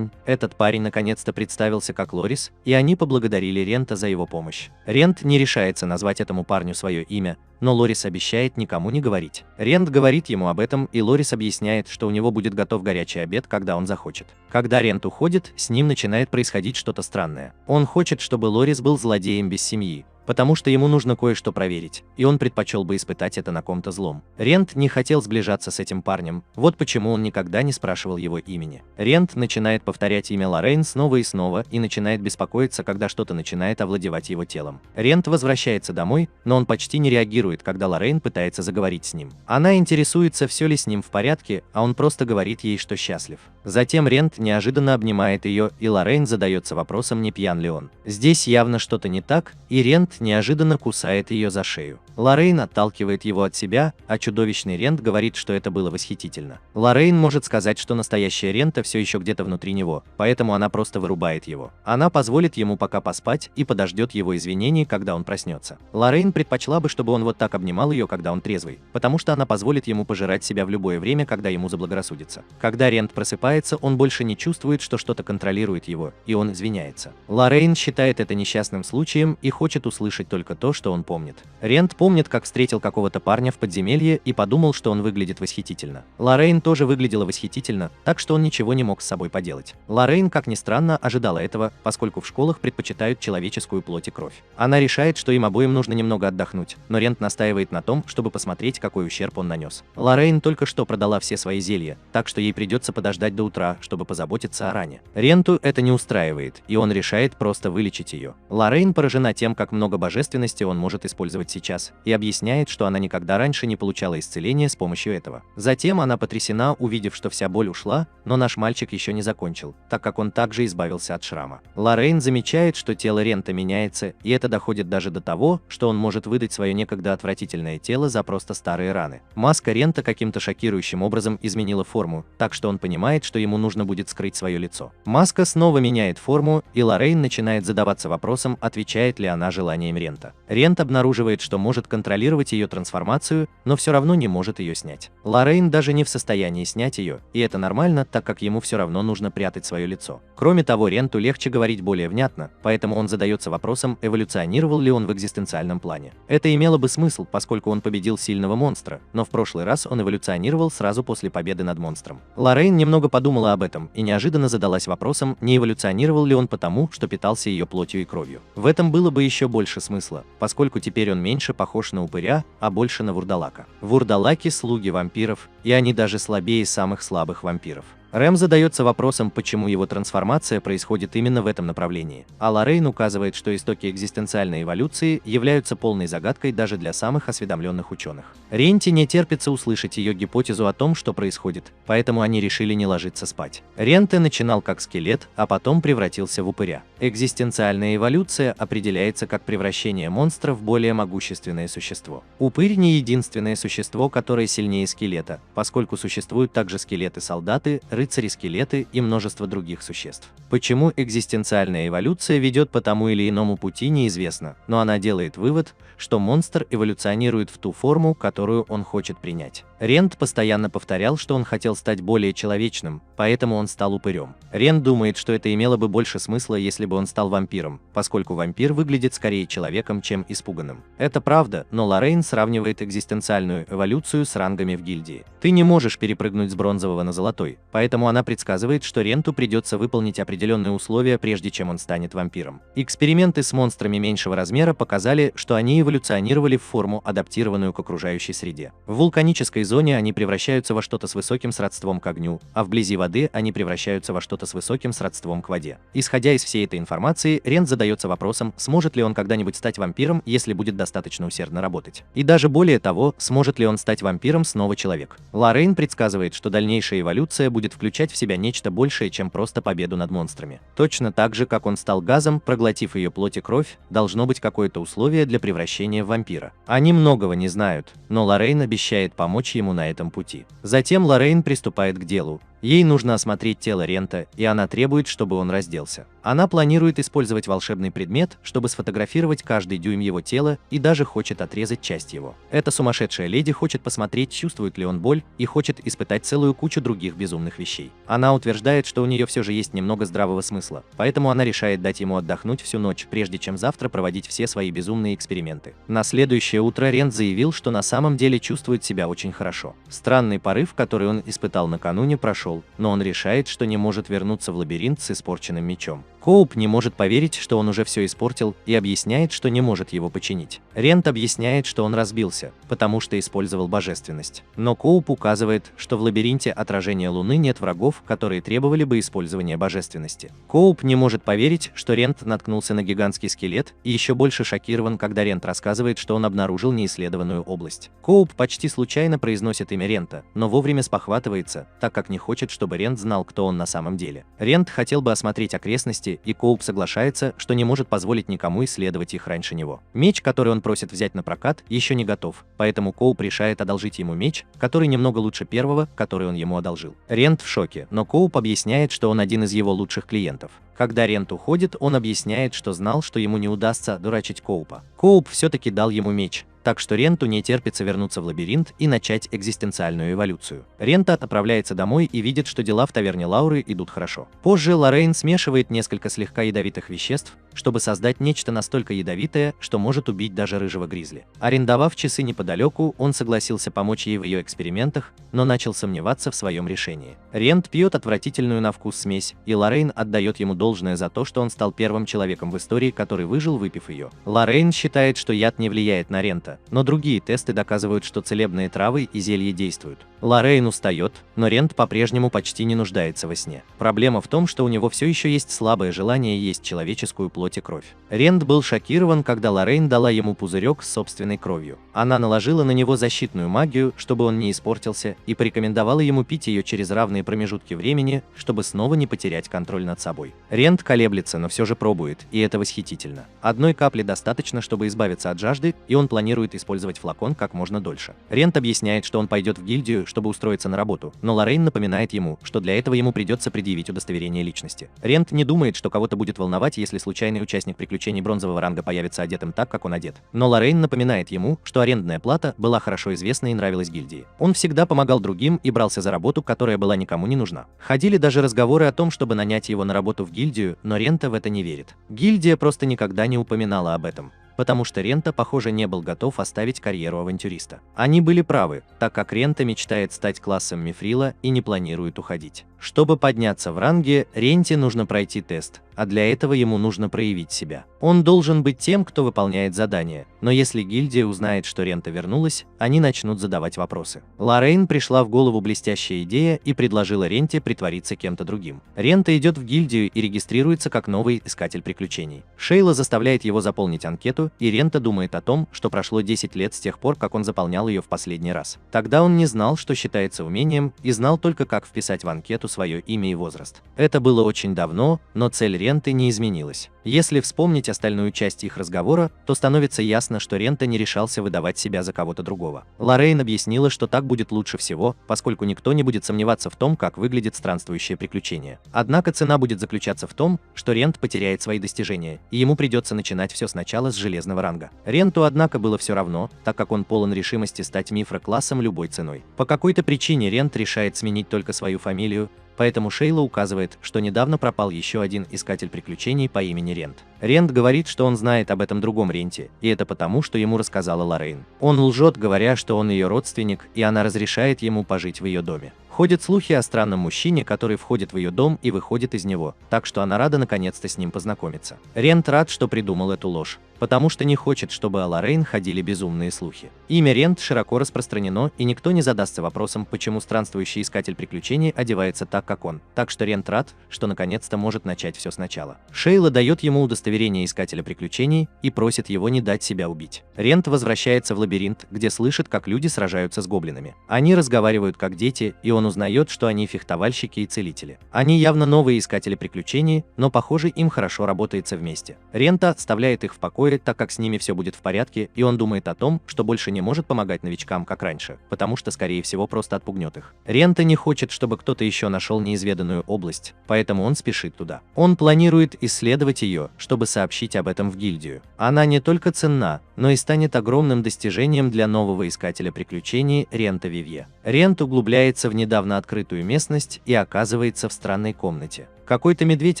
Этот парень наконец-то представился как Лорис, и они поблагодарили Рента за его помощь. Рент не решается назвать этому парню свое имя, но Лорис обещает никому не говорить. Рент говорит ему об этом, и Лорис объясняет, что у него будет готов горячий обед, когда он захочет. Когда Рент уходит, с ним начинает происходить что-то странное. Он хочет, чтобы Лорис был злодеем без семьи, потому что ему нужно кое-что проверить, и он предпочел бы испытать это на ком-то злом. Рент не хотел сближаться с этим парнем, вот почему он никогда не спрашивал его имени. Рент начинает повторять имя Лоррейн снова и снова и начинает беспокоиться, когда что-то начинает овладевать его телом. Рент возвращается домой, но он почти не реагирует, когда Лоррейн пытается заговорить с ним. Она интересуется, все ли с ним в порядке, а он просто говорит ей, что счастлив. Затем Рент неожиданно обнимает ее, и Лоррейн задается вопросом, не пьян ли он. Здесь явно что-то не так, и Рент неожиданно кусает ее за шею. Лоррейн отталкивает его от себя, а чудовищный Рент говорит, что это было восхитительно. Лоррейн может сказать, что настоящая Рента все еще где-то внутри него, поэтому она просто вырубает его. Она позволит ему пока поспать и подождет его извинений, когда он проснется. Лоррейн предпочла бы, чтобы он вот так обнимал ее, когда он трезвый, потому что она позволит ему пожирать себя в любое время, когда ему заблагорассудится. Когда Рент просыпается, он больше не чувствует, что что-то контролирует его, и он извиняется. Лоррейн считает это несчастным случаем и хочет услышать только то, что он помнит. Рент помнит, как встретил какого-то парня в подземелье и подумал, что он выглядит восхитительно. Лоррейн тоже выглядела восхитительно, так что он ничего не мог с собой поделать. Лоррейн, как ни странно, ожидала этого, поскольку в школах предпочитают человеческую плоть и кровь. Она решает, что им обоим нужно немного отдохнуть, но Рент настаивает на том, чтобы посмотреть, какой ущерб он нанес. Лоррейн только что продала все свои зелья, так что ей придется подождать до утра, чтобы позаботиться о ране. Ренту это не устраивает, и он решает просто вылечить ее. Лоррейн поражена тем, как много божественности он может использовать сейчас, и объясняет, что она никогда раньше не получала исцеления с помощью этого. Затем она потрясена, увидев, что вся боль ушла, но наш мальчик еще не закончил, так как он также избавился от шрама. Лоррейн замечает, что тело Рента меняется, и это доходит даже до того, что он может выдать свое некогда отвратительное тело за просто старые раны. Маска Рента каким-то шокирующим образом изменила форму, так что он понимает, что ему нужно будет скрыть свое лицо. Маска снова меняет форму, и Лоррейн начинает задаваться вопросом, отвечает ли она желаниям Рента. Рент обнаруживает, что может контролировать ее трансформацию, но все равно не может ее снять. Лоррейн даже не в состоянии снять ее, и это нормально, так как ему все равно нужно прятать свое лицо. Кроме того, Ренту легче говорить более внятно, поэтому он задается вопросом, эволюционировал ли он в экзистенциальном плане. Это имело бы смысл, поскольку он победил сильного монстра, но в прошлый раз он эволюционировал сразу после победы над монстром. Лоррейн немного подумала об этом и неожиданно задалась вопросом, не эволюционировал ли он потому, что питался ее плотью и кровью. В этом было бы еще больше смысла, поскольку теперь он меньше похож на упыря, а больше на вурдалака. Вурдалаки – слуги вампиров, и они даже слабее самых слабых вампиров. Рэм задается вопросом, почему его трансформация происходит именно в этом направлении, а Лоррейн указывает, что истоки экзистенциальной эволюции являются полной загадкой даже для самых осведомленных ученых. Ренте не терпится услышать ее гипотезу о том, что происходит, поэтому они решили не ложиться спать. Ренте начинал как скелет, а потом превратился в упыря. Экзистенциальная эволюция определяется как превращение монстра в более могущественное существо. Упырь не единственное существо, которое сильнее скелета, поскольку существуют также скелеты-солдаты, рыцари-скелеты и множество других существ. Почему экзистенциальная эволюция ведет по тому или иному пути, неизвестно, но она делает вывод, что монстр эволюционирует в ту форму, которую он хочет принять. Рент постоянно повторял, что он хотел стать более человечным, поэтому он стал упырем. Рент думает, что это имело бы больше смысла, если бы он стал вампиром, поскольку вампир выглядит скорее человеком, чем испуганным. Это правда, но Лоррейн сравнивает экзистенциальную эволюцию с рангами в гильдии. Ты не можешь перепрыгнуть с бронзового на золотой, поэтому она предсказывает, что Ренту придется выполнить определенные условия, прежде чем он станет вампиром. Эксперименты с монстрами меньшего размера показали, что они эволюционировали в форму, адаптированную к окружающей среде. В вулканической зоне они превращаются во что-то с высоким сродством к огню, а вблизи воды они превращаются во что-то с высоким сродством к воде. Исходя из всей этой информации, Рент задается вопросом, сможет ли он когда-нибудь стать вампиром, если будет достаточно усердно работать. И даже более того, сможет ли он стать вампиром снова человек. Лоррейн предсказывает, что дальнейшая эволюция будет включать в себя нечто большее, чем просто победу над монстрами. Точно так же, как он стал газом, проглотив ее плоть и кровь, должно быть какое-то условие для превращения в вампира. Они многого не знают, но Лоррейн обещает помочь ему на этом пути. Затем Лоррейн приступает к делу. Ей нужно осмотреть тело Рента, и она требует, чтобы он разделся. Она планирует использовать волшебный предмет, чтобы сфотографировать каждый дюйм его тела, и даже хочет отрезать часть его. Эта сумасшедшая леди хочет посмотреть, чувствует ли он боль, и хочет испытать целую кучу других безумных вещей. Она утверждает, что у нее все же есть немного здравого смысла, поэтому она решает дать ему отдохнуть всю ночь, прежде чем завтра проводить все свои безумные эксперименты. На следующее утро Рент заявил, что на самом деле чувствует себя очень хорошо. Странный порыв, который он испытал накануне, прошел, но он решает, что не может вернуться в лабиринт с испорченным мечом. Коуп не может поверить, что он уже все испортил, и объясняет, что не может его починить. Рент объясняет, что он разбился, потому что использовал божественность. Но Коуп указывает, что в лабиринте отражения Луны нет врагов, которые требовали бы использования божественности. Коуп не может поверить, что Рент наткнулся на гигантский скелет, и еще больше шокирован, когда Рент рассказывает, что он обнаружил неисследованную область. Коуп почти случайно произносит имя Рента, но вовремя спохватывается, так как не хочет, чтобы Рент знал, кто он на самом деле. Рент хотел бы осмотреть окрестности, и Коуп соглашается, что не может позволить никому исследовать их раньше него. Меч, который он просит взять на прокат, еще не готов, поэтому Коуп решает одолжить ему меч, который немного лучше первого, который он ему одолжил. Рент в шоке, но Коуп объясняет, что он один из его лучших клиентов. Когда Рент уходит, он объясняет, что знал, что ему не удастся одурачить Коупа. Коуп все-таки дал ему меч, так что Ренту не терпится вернуться в лабиринт и начать экзистенциальную эволюцию. Рент отправляется домой и видит, что дела в таверне Лауры идут хорошо. Позже Лоррейн смешивает несколько слегка ядовитых веществ, чтобы создать нечто настолько ядовитое, что может убить даже рыжего гризли. Арендовав часы неподалеку, он согласился помочь ей в ее экспериментах, но начал сомневаться в своем решении. Рент пьет отвратительную на вкус смесь, и Лоррейн отдает ему должное за то, что он стал первым человеком в истории, который выжил, выпив ее. Лоррейн считает, что яд не влияет на Рента, но другие тесты доказывают, что целебные травы и зелья действуют. Лоррейн устает, но Рент по-прежнему почти не нуждается во сне. Проблема в том, что у него все еще есть слабое желание есть человеческую плоть и кровь. Рент был шокирован, когда Лоррейн дала ему пузырек с собственной кровью. Она наложила на него защитную магию, чтобы он не испортился, и порекомендовала ему пить ее через равные промежутки времени, чтобы снова не потерять контроль над собой. Рент колеблется, но все же пробует, и это восхитительно. Одной капли достаточно, чтобы избавиться от жажды, и он планирует использовать флакон как можно дольше. Рент объясняет, что он пойдет в гильдию, чтобы устроиться на работу, но Лоррейн напоминает ему, что для этого ему придется предъявить удостоверение личности. Рент не думает, что кого-то будет волновать, если случайный участник приключений бронзового ранга появится одетым так, как он одет. Но Лоррейн напоминает ему, что арендная плата была хорошо известна и нравилась гильдии. Он всегда помогал другим и брался за работу, которая была никому не нужна. Ходили даже разговоры о том, чтобы нанять его на работу в гильдию, но Рента в это не верит. Гильдия просто никогда не упоминала об этом, потому что Рента, похоже, не был готов оставить карьеру авантюриста. Они были правы, так как Рента мечтает стать классом Мифрила и не планирует уходить. Чтобы подняться в ранге, Ренте нужно пройти тест, а для этого ему нужно проявить себя. Он должен быть тем, кто выполняет задания, но если гильдия узнает, что Рента вернулась, они начнут задавать вопросы. Лоррейн пришла в голову блестящая идея и предложила Ренте притвориться кем-то другим. Рента идет в гильдию и регистрируется как новый искатель приключений. Шейла заставляет его заполнить анкету, и Рента думает о том, что прошло 10 лет с тех пор, как он заполнял ее в последний раз. Тогда он не знал, что считается умением, и знал только, как вписать в анкету Ренту свое имя и возраст. Это было очень давно, но цель Ренты не изменилась. Если вспомнить остальную часть их разговора, то становится ясно, что Рента не решался выдавать себя за кого-то другого. Лоррейн объяснила, что так будет лучше всего, поскольку никто не будет сомневаться в том, как выглядит странствующее приключение. Однако цена будет заключаться в том, что Рент потеряет свои достижения, и ему придется начинать все сначала с железного ранга. Ренту, однако, было все равно, так как он полон решимости стать мифроклассом любой ценой. По какой-то причине Рент решает сменить только свою фамилию, поэтому Шейла указывает, что недавно пропал еще один искатель приключений по имени Рент. Рент говорит, что он знает об этом другом Ренте, и это потому, что ему рассказала Лоррейн. Он лжет, говоря, что он ее родственник, и она разрешает ему пожить в ее доме. Ходят слухи о странном мужчине, который входит в ее дом и выходит из него, так что она рада наконец-то с ним познакомиться. Рент рад, что придумал эту ложь, потому что не хочет, чтобы о Лоррейн ходили безумные слухи. Имя Рент широко распространено, и никто не задастся вопросом, почему странствующий искатель приключений одевается так, как он. Так что Рент рад, что наконец-то может начать все сначала. Шейла дает ему удостоверение искателя приключений и просит его не дать себя убить. Рент возвращается в лабиринт, где слышит, как люди сражаются с гоблинами. Они разговаривают как дети, и он узнает, что они фехтовальщики и целители. Они явно новые искатели приключений, но похоже, им хорошо работается вместе. Рента оставляет их в покое, так как с ними все будет в порядке, и он думает о том, что больше не может помогать новичкам, как раньше, потому что, скорее всего, просто отпугнет их. Рента не хочет, чтобы кто-то еще нашел неизведанную область, поэтому он спешит туда. Он планирует исследовать ее, чтобы сообщить об этом в гильдию. Она не только ценна, но и станет огромным достижением для нового искателя приключений Рента Вивье. Рент углубляется в недавно открытую местность и оказывается в странной комнате. Какой-то медведь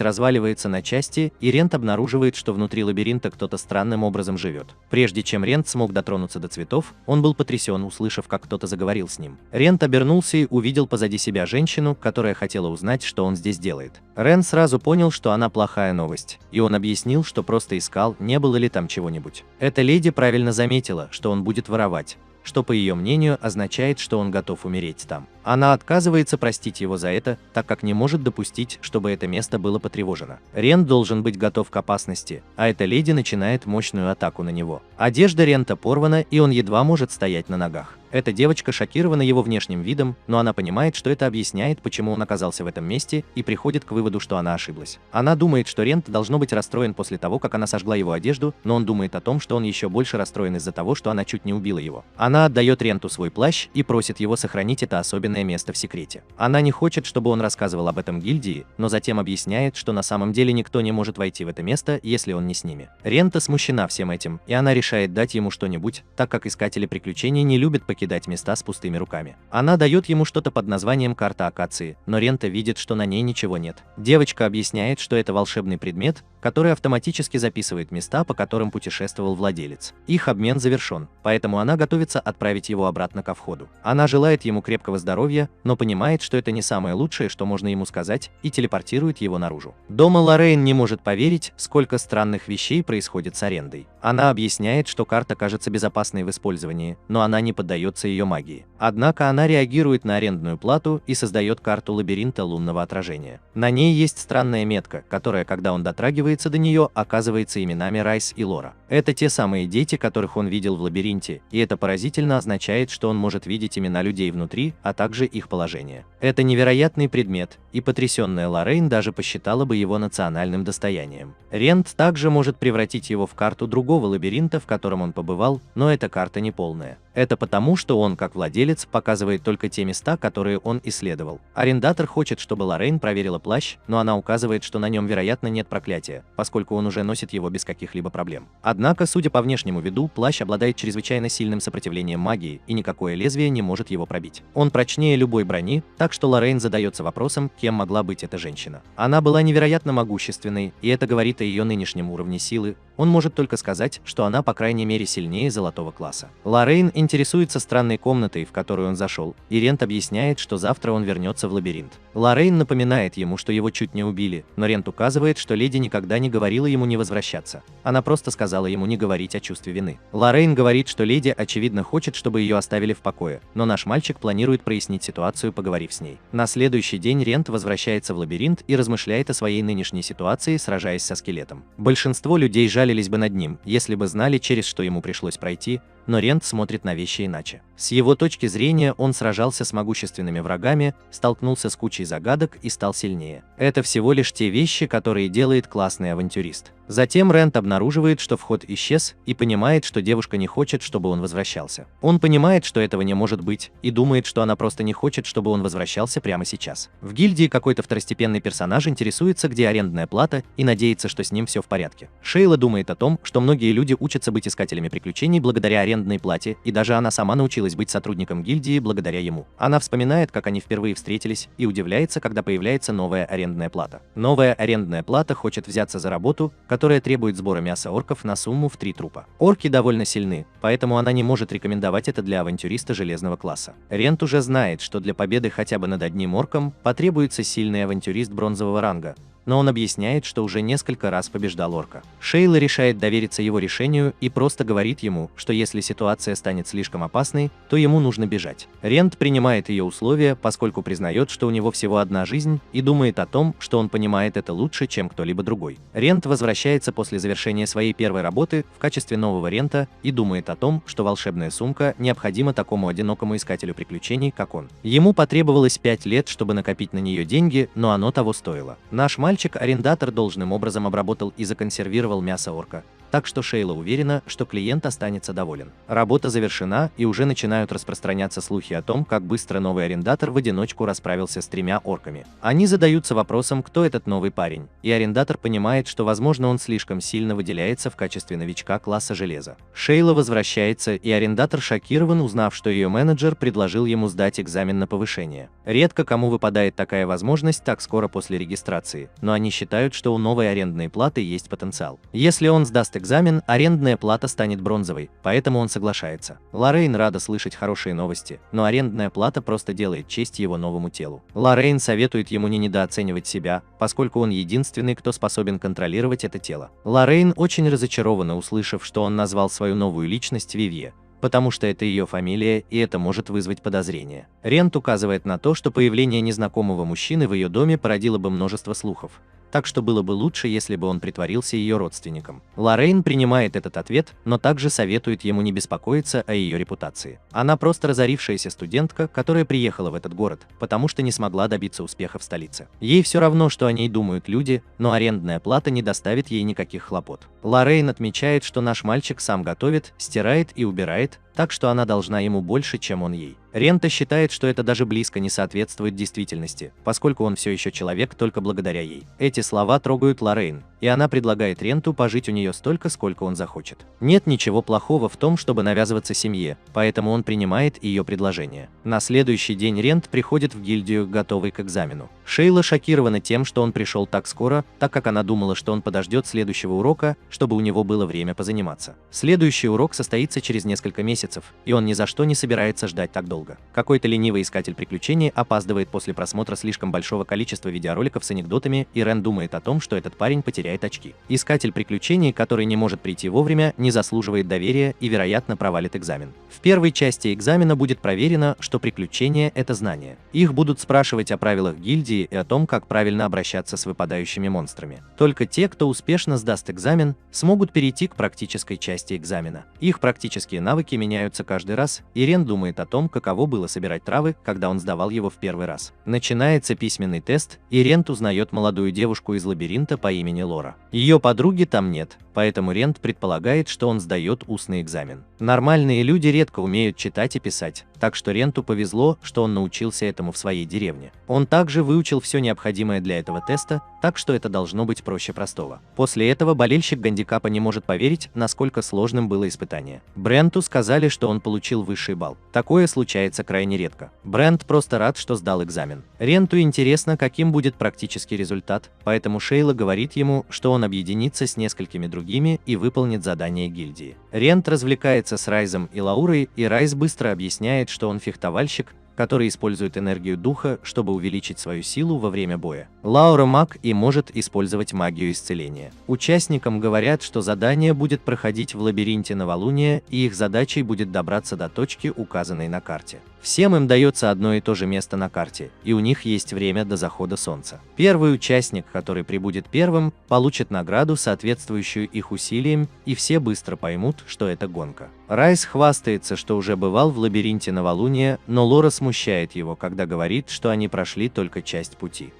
разваливается на части, и Рент обнаруживает, что внутри лабиринта кто-то странным образом живет. Прежде чем Рент смог дотронуться до цветов, он был потрясен, услышав, как кто-то заговорил с ним. Рент обернулся и увидел позади себя женщину, которая хотела узнать, что он здесь делает. Рент сразу понял, что она плохая новость, и он объяснил, что просто искал, не было ли там чего-нибудь. Эта леди правильно заметила, что он будет воровать, что, по ее мнению, означает, что он готов умереть там. Она отказывается простить его за это, так как не может допустить, чтобы это место было потревожено. Рент должен быть готов к опасности, а эта леди начинает мощную атаку на него. Одежда Рента порвана, и он едва может стоять на ногах. Эта девочка шокирована его внешним видом, но она понимает, что это объясняет, почему он оказался в этом месте, и приходит к выводу, что она ошиблась. Она думает, что Рент должно быть расстроен после того, как она сожгла его одежду, но он думает о том, что он еще больше расстроен из-за того, что она чуть не убила его. Она отдает Ренту свой плащ и просит его сохранить это особенное место в секрете. Она не хочет, чтобы он рассказывал об этом гильдии, но затем объясняет, что на самом деле никто не может войти в это место, если он не с ними. Рента смущена всем этим, и она решает дать ему что-нибудь, так как искатели приключений не любят покидать места с пустыми руками. Она дает ему что-то под названием карта акации, но Рента видит, что на ней ничего нет. Девочка объясняет, что это волшебный предмет, который автоматически записывает места, по которым путешествовал владелец. Их обмен завершен, поэтому она готовится отправить его обратно ко входу. Она желает ему крепкого здоровья, но понимает, что это не самое лучшее, что можно ему сказать, и телепортирует его наружу. Дома Лоррейн не может поверить, сколько странных вещей происходит с арендой. Она объясняет, что карта кажется безопасной в использовании, но она не поддается ее магии. Однако она реагирует на арендную плату и создает карту лабиринта лунного отражения. На ней есть странная метка, которая, когда он дотрагивается до нее, оказывается именами Райс и Лора. Это те самые дети, которых он видел в лабиринте, и это поразительно означает, что он может видеть имена людей внутри, а также их положение. Это невероятный предмет, и потрясенная Лоррейн даже посчитала бы его национальным достоянием. Рент также может превратить его в карту другого лабиринта, в котором он побывал, но эта карта не полная. Это потому, что он, как владелец, показывает только те места, которые он исследовал. Арендатор хочет, чтобы Лоррейн проверила плащ, но она указывает, что на нем, вероятно, нет проклятия, поскольку он уже носит его без каких-либо проблем. Однако, судя по внешнему виду, плащ обладает чрезвычайно сильным сопротивлением магии, и никакое лезвие не может его пробить. Он прочнее любой брони, так что Лоррейн задается вопросом, кем могла быть эта женщина. Она была невероятно могущественной, и это говорит о ее нынешнем уровне силы. Он может только сказать, что она, по крайней мере, сильнее золотого класса. Лоррейн интересуется странной комнатой, в которую он зашел, и Рент объясняет, что завтра он вернется в лабиринт. Лоррейн напоминает ему, что его чуть не убили, но Рент указывает, что леди никогда не говорила ему не возвращаться. Она просто сказала ему не говорить о чувстве вины. Лоррейн говорит, что леди, очевидно, хочет, чтобы ее оставили в покое, но наш мальчик планирует прояснить ситуацию, поговорив с ней. На следующий день Рент возвращается в лабиринт и размышляет о своей нынешней ситуации, сражаясь со скелетом. Большинство людей жалились бы над ним, если бы знали, через что ему пришлось пройти, но Рент смотрит на вещи иначе. С его точки зрения он сражался с могущественными врагами, столкнулся с кучей загадок и стал сильнее. Это всего лишь те вещи, которые делает классный авантюрист. Затем Рент обнаруживает, что вход исчез, и понимает, что девушка не хочет, чтобы он возвращался. Он понимает, что этого не может быть, и думает, что она просто не хочет, чтобы он возвращался прямо сейчас. В гильдии какой-то второстепенный персонаж интересуется, где арендная плата, и надеется, что с ним все в порядке. Шейла думает о том, что многие люди учатся быть искателями приключений благодаря арендной плате, и даже она сама научилась быть сотрудником гильдии благодаря ему. Она вспоминает, как они впервые встретились, и удивляется, когда появляется новая арендная плата. Новая арендная плата хочет взяться за работу, которая требует сбора мяса орков на сумму в 3 трупа. Орки довольно сильны, поэтому она не может рекомендовать это для авантюриста железного класса. Рент уже знает, что для победы хотя бы над одним орком потребуется сильный авантюрист бронзового ранга, но он объясняет, что уже несколько раз побеждал орка. Шейла решает довериться его решению и просто говорит ему, что если ситуация станет слишком опасной, то ему нужно бежать. Рент принимает ее условия, поскольку признает, что у него всего одна жизнь, и думает о том, что он понимает это лучше, чем кто-либо другой. Рент возвращается после завершения своей первой работы в качестве нового Рента и думает о том, что волшебная сумка необходима такому одинокому искателю приключений, как он. Ему потребовалось 5 лет, чтобы накопить на нее деньги, но оно того стоило. Наш мальчик-арендатор должным образом обработал и законсервировал мясо орка, так что Шейла уверена, что клиент останется доволен. Работа завершена, и уже начинают распространяться слухи о том, как быстро новый арендатор в одиночку расправился с 3 орками. Они задаются вопросом, кто этот новый парень, и арендатор понимает, что, возможно, он слишком сильно выделяется в качестве новичка класса железа. Шейла возвращается, и арендатор шокирован, узнав, что ее менеджер предложил ему сдать экзамен на повышение. Редко кому выпадает такая возможность так скоро после регистрации, но они считают, что у новой арендной платы есть потенциал. Если он сдаст экзамен, арендная плата станет бронзовой, поэтому он соглашается. Лоррейн рада слышать хорошие новости, но арендная плата просто делает честь его новому телу. Лоррейн советует ему не недооценивать себя, поскольку он единственный, кто способен контролировать это тело. Лоррейн очень разочарована, услышав, что он назвал свою новую личность Вивье, потому что это ее фамилия, и это может вызвать подозрения. Рент указывает на то, что появление незнакомого мужчины в ее доме породило бы множество слухов, так что было бы лучше, если бы он притворился ее родственником. Лоррейн принимает этот ответ, но также советует ему не беспокоиться о ее репутации. Она просто разорившаяся студентка, которая приехала в этот город, потому что не смогла добиться успеха в столице. Ей все равно, что о ней думают люди, но арендная плата не доставит ей никаких хлопот. Лоррейн отмечает, что наш мальчик сам готовит, стирает и убирает, так что она должна ему больше, чем он ей. Рента считает, что это даже близко не соответствует действительности, поскольку он все еще человек только благодаря ей. Эти слова трогают Лоррейн, и она предлагает Ренту пожить у нее столько, сколько он захочет. Нет ничего плохого в том, чтобы навязываться семье, поэтому он принимает ее предложение. На следующий день Рент приходит в гильдию, готовый к экзамену. Шейла шокирована тем, что он пришел так скоро, так как она думала, что он подождет следующего урока, чтобы у него было время позаниматься. Следующий урок состоится через несколько месяцев, и он ни за что не собирается ждать так долго. Какой-то ленивый искатель приключений опаздывает после просмотра слишком большого количества видеороликов с анекдотами, и Рен думает о том, что этот парень потеряет очки. Искатель приключений, который не может прийти вовремя, не заслуживает доверия и, вероятно, провалит экзамен. В первой части экзамена будет проверено, что приключения – это знания. Их будут спрашивать о правилах гильдии и о том, как правильно обращаться с выпадающими монстрами. Только те, кто успешно сдаст экзамен, смогут перейти к практической части экзамена. Их практические навыки меняются каждый раз, и Рен думает о том, каково было собирать травы, когда он сдавал его в первый раз. Начинается письменный тест, и Рент узнает молодую девушку из лабиринта по имени Лора. Ее подруги там нет, поэтому Рент предполагает, что он сдает устный экзамен. Нормальные люди редко умеют читать и писать, так что Ренту повезло, что он научился этому в своей деревне. Он также выучил все необходимое для этого теста, так что это должно быть проще простого. После этого болельщик гандикапа не может поверить, насколько сложным было испытание. Бренту сказали, что он получил высший балл. Такое случается крайне редко. Брент просто рад, что сдал экзамен. Ренту интересно, каким будет практический результат, поэтому Шейла говорит ему, что он объединится с несколькими другими и выполнит задание гильдии. Рент развлекается с Райзом и Лаурой, и Райз быстро объясняет, что он фехтовальщик, который использует энергию духа, чтобы увеличить свою силу во время боя. Лаура маг и может использовать магию исцеления. Участникам говорят, что задание будет проходить в лабиринте новолуния, и их задачей будет добраться до точки, указанной на карте. Всем им дается одно и то же место на карте, и у них есть время до захода солнца. Первый участник, который прибудет первым, получит награду, соответствующую их усилиям, и все быстро поймут, что это гонка. Райс хвастается, что уже бывал в лабиринте новолуния, но Лора смущает его, когда говорит, что они прошли только часть пути.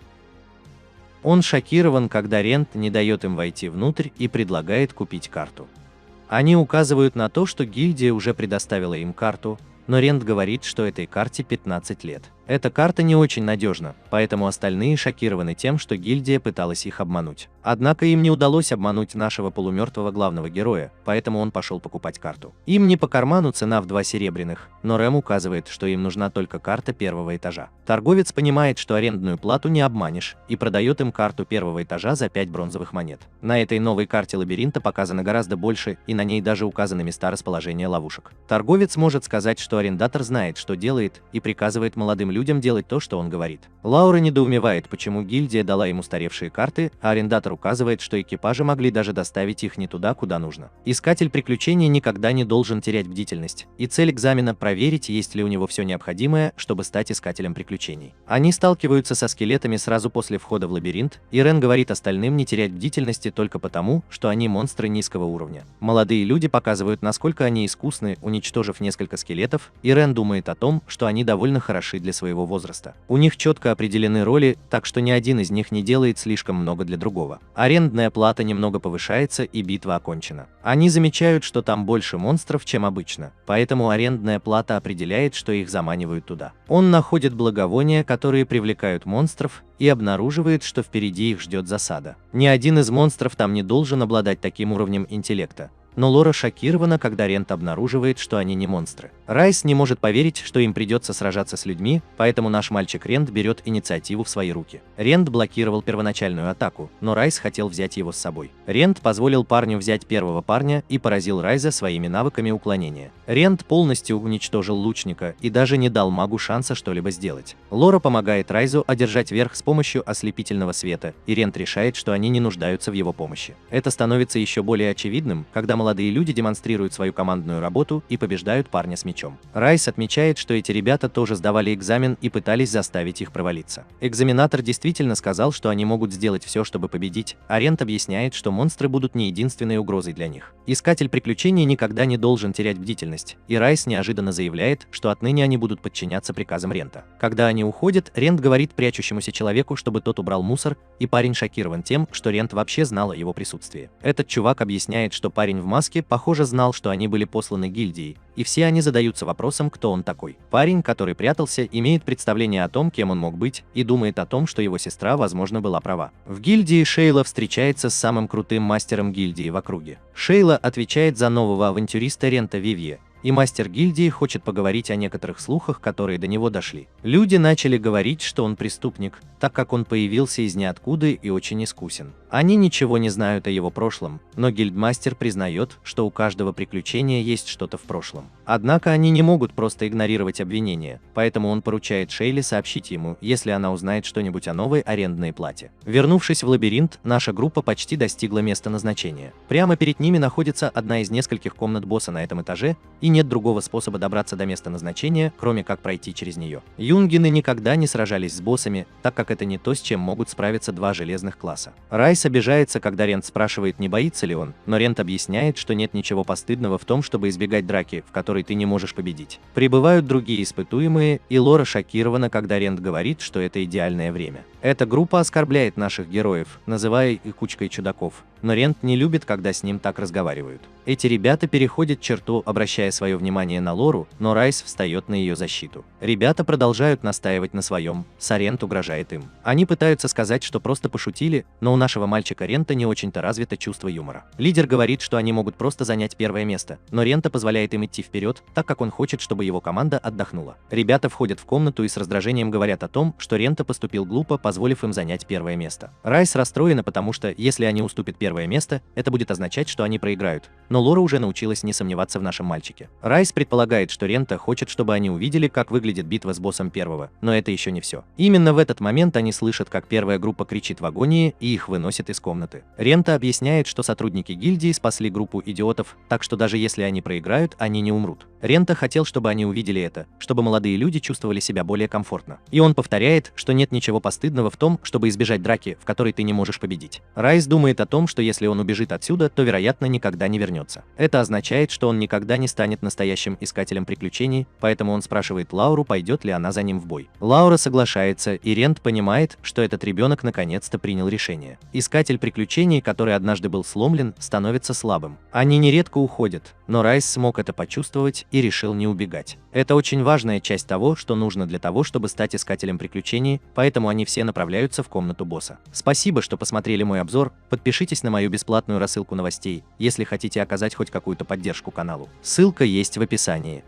Он шокирован, когда Рент не дает им войти внутрь и предлагает купить карту. Они указывают на то, что гильдия уже предоставила им карту, но Рент говорит, что этой карте 15 лет. Эта карта не очень надежна, поэтому остальные шокированы тем, что гильдия пыталась их обмануть. Однако им не удалось обмануть нашего полумертвого главного героя, поэтому он пошел покупать карту. Им не по карману цена в 2 серебряных, но Рэм указывает, что им нужна только карта первого этажа. Торговец понимает, что арендную плату не обманешь, и продает им карту первого этажа за 5 бронзовых монет. На этой новой карте лабиринта показано гораздо больше, и на ней даже указаны места расположения ловушек. Торговец может сказать, что арендатор знает, что делает, и приказывает молодым людям делать то, что он говорит. Лаура недоумевает, почему гильдия дала им устаревшие карты, а арендатор указывает, что экипажи могли даже доставить их не туда, куда нужно. Искатель приключений никогда не должен терять бдительность, и цель экзамена – проверить, есть ли у него все необходимое, чтобы стать искателем приключений. Они сталкиваются со скелетами сразу после входа в лабиринт, и Рен говорит остальным не терять бдительности только потому, что они монстры низкого уровня. Молодые люди показывают, насколько они искусны, уничтожив несколько скелетов, и Рен думает о том, что они довольно хороши для своего возраста. У них четко определены роли, так что ни один из них не делает слишком много для другого. Арендная плата немного повышается, и битва окончена. Они замечают, что там больше монстров, чем обычно, поэтому арендная плата определяет, что их заманивают туда. Он находит благовония, которые привлекают монстров, и обнаруживает, что впереди их ждет засада. Ни один из монстров там не должен обладать таким уровнем интеллекта. Но Лора шокирована, когда Рент обнаруживает, что они не монстры. Райс не может поверить, что им придется сражаться с людьми, поэтому наш мальчик Рент берет инициативу в свои руки. Рент блокировал первоначальную атаку, но Райс хотел взять его с собой. Рент позволил парню взять первого парня и поразил Райза своими навыками уклонения. Рент полностью уничтожил лучника и даже не дал магу шанса что-либо сделать. Лора помогает Райзу одержать верх с помощью ослепительного света, и Рент решает, что они не нуждаются в его помощи. Это становится еще более очевидным, когда молодые люди демонстрируют свою командную работу и побеждают парня с мечом. Райс отмечает, что эти ребята тоже сдавали экзамен и пытались заставить их провалиться. Экзаменатор действительно сказал, что они могут сделать все, чтобы победить, а Рент объясняет, что монстры будут не единственной угрозой для них. Искатель приключений никогда не должен терять бдительность, и Райс неожиданно заявляет, что отныне они будут подчиняться приказам Рента. Когда они уходят, Рент говорит прячущемуся человеку, чтобы тот убрал мусор, и парень шокирован тем, что Рент вообще знал о его присутствии. Этот чувак объясняет, что парень в маске, похоже, знал, что они были посланы гильдией, и все они задаются вопросом, кто он такой. Парень, который прятался, имеет представление о том, кем он мог быть, и думает о том, что его сестра, возможно, была права. В гильдии Шейла встречается с самым крутым мастером гильдии в округе. Шейла отвечает за нового авантюриста Рента Вивье, и мастер гильдии хочет поговорить о некоторых слухах, которые до него дошли. Люди начали говорить, что он преступник, так как он появился из ниоткуда и очень искусен. Они ничего не знают о его прошлом, но гильдмастер признает, что у каждого приключения есть что-то в прошлом. Однако они не могут просто игнорировать обвинения, поэтому он поручает Шейле сообщить ему, если она узнает что-нибудь о новой арендной плате. Вернувшись в лабиринт, наша группа почти достигла места назначения. Прямо перед ними находится одна из нескольких комнат босса на этом этаже, и нет другого способа добраться до места назначения, кроме как пройти через нее. Юнгины никогда не сражались с боссами, так как это не то, с чем могут справиться 2 железных класса. Райс обижается, когда Рент спрашивает, не боится ли он, но Рент объясняет, что нет ничего постыдного в том, чтобы избегать драки, в которой ты не можешь победить. Прибывают другие испытуемые, и Лора шокирована, когда Рент говорит, что это идеальное время. Эта группа оскорбляет наших героев, называя их кучкой чудаков, но Рент не любит, когда с ним так разговаривают. Эти ребята переходят черту, обращая свое внимание на Лору, но Райс встает на ее защиту. Ребята продолжают настаивать на своем, Рент угрожает им. Они пытаются сказать, что просто пошутили, но у нашего мальчика Рента не очень-то развито чувство юмора. Лидер говорит, что они могут просто занять первое место, но Рента позволяет им идти вперед, так как он хочет, чтобы его команда отдохнула. Ребята входят в комнату и с раздражением говорят о том, что Рента поступил глупо, позволив им занять первое место. Райс расстроена, потому что, если они уступят первое место, это будет означать, что они проиграют. Но Лора уже научилась не сомневаться в нашем мальчике. Райс предполагает, что Рента хочет, чтобы они увидели, как выглядит битва с боссом первого, но это еще не все. Именно в этот момент они слышат, как первая группа кричит в агонии, и их выносят из комнаты. Рента объясняет, что сотрудники гильдии спасли группу идиотов, так что даже если они проиграют, они не умрут. Рента хотел, чтобы они увидели это, чтобы молодые люди чувствовали себя более комфортно. И он повторяет, что нет ничего постыдного в том, чтобы избежать драки, в которой ты не можешь победить. Райс думает о том, что если он убежит отсюда, то, вероятно, никогда не вернется. Это означает, что он никогда не станет настоящим искателем приключений, поэтому он спрашивает Лауру, пойдет ли она за ним в бой. Лаура соглашается, и Рент понимает, что этот ребенок наконец-то принял решение. Искатель приключений, который однажды был сломлен, становится слабым. Они нередко уходят, но Райс смог это почувствовать и решил не убегать. Это очень важная часть того, что нужно для того, чтобы стать искателем приключений, поэтому они все направляются в комнату босса. Спасибо, что посмотрели мой обзор, подпишитесь на мою бесплатную рассылку новостей, если хотите оказать хоть какую-то поддержку каналу. Ссылка есть в описании.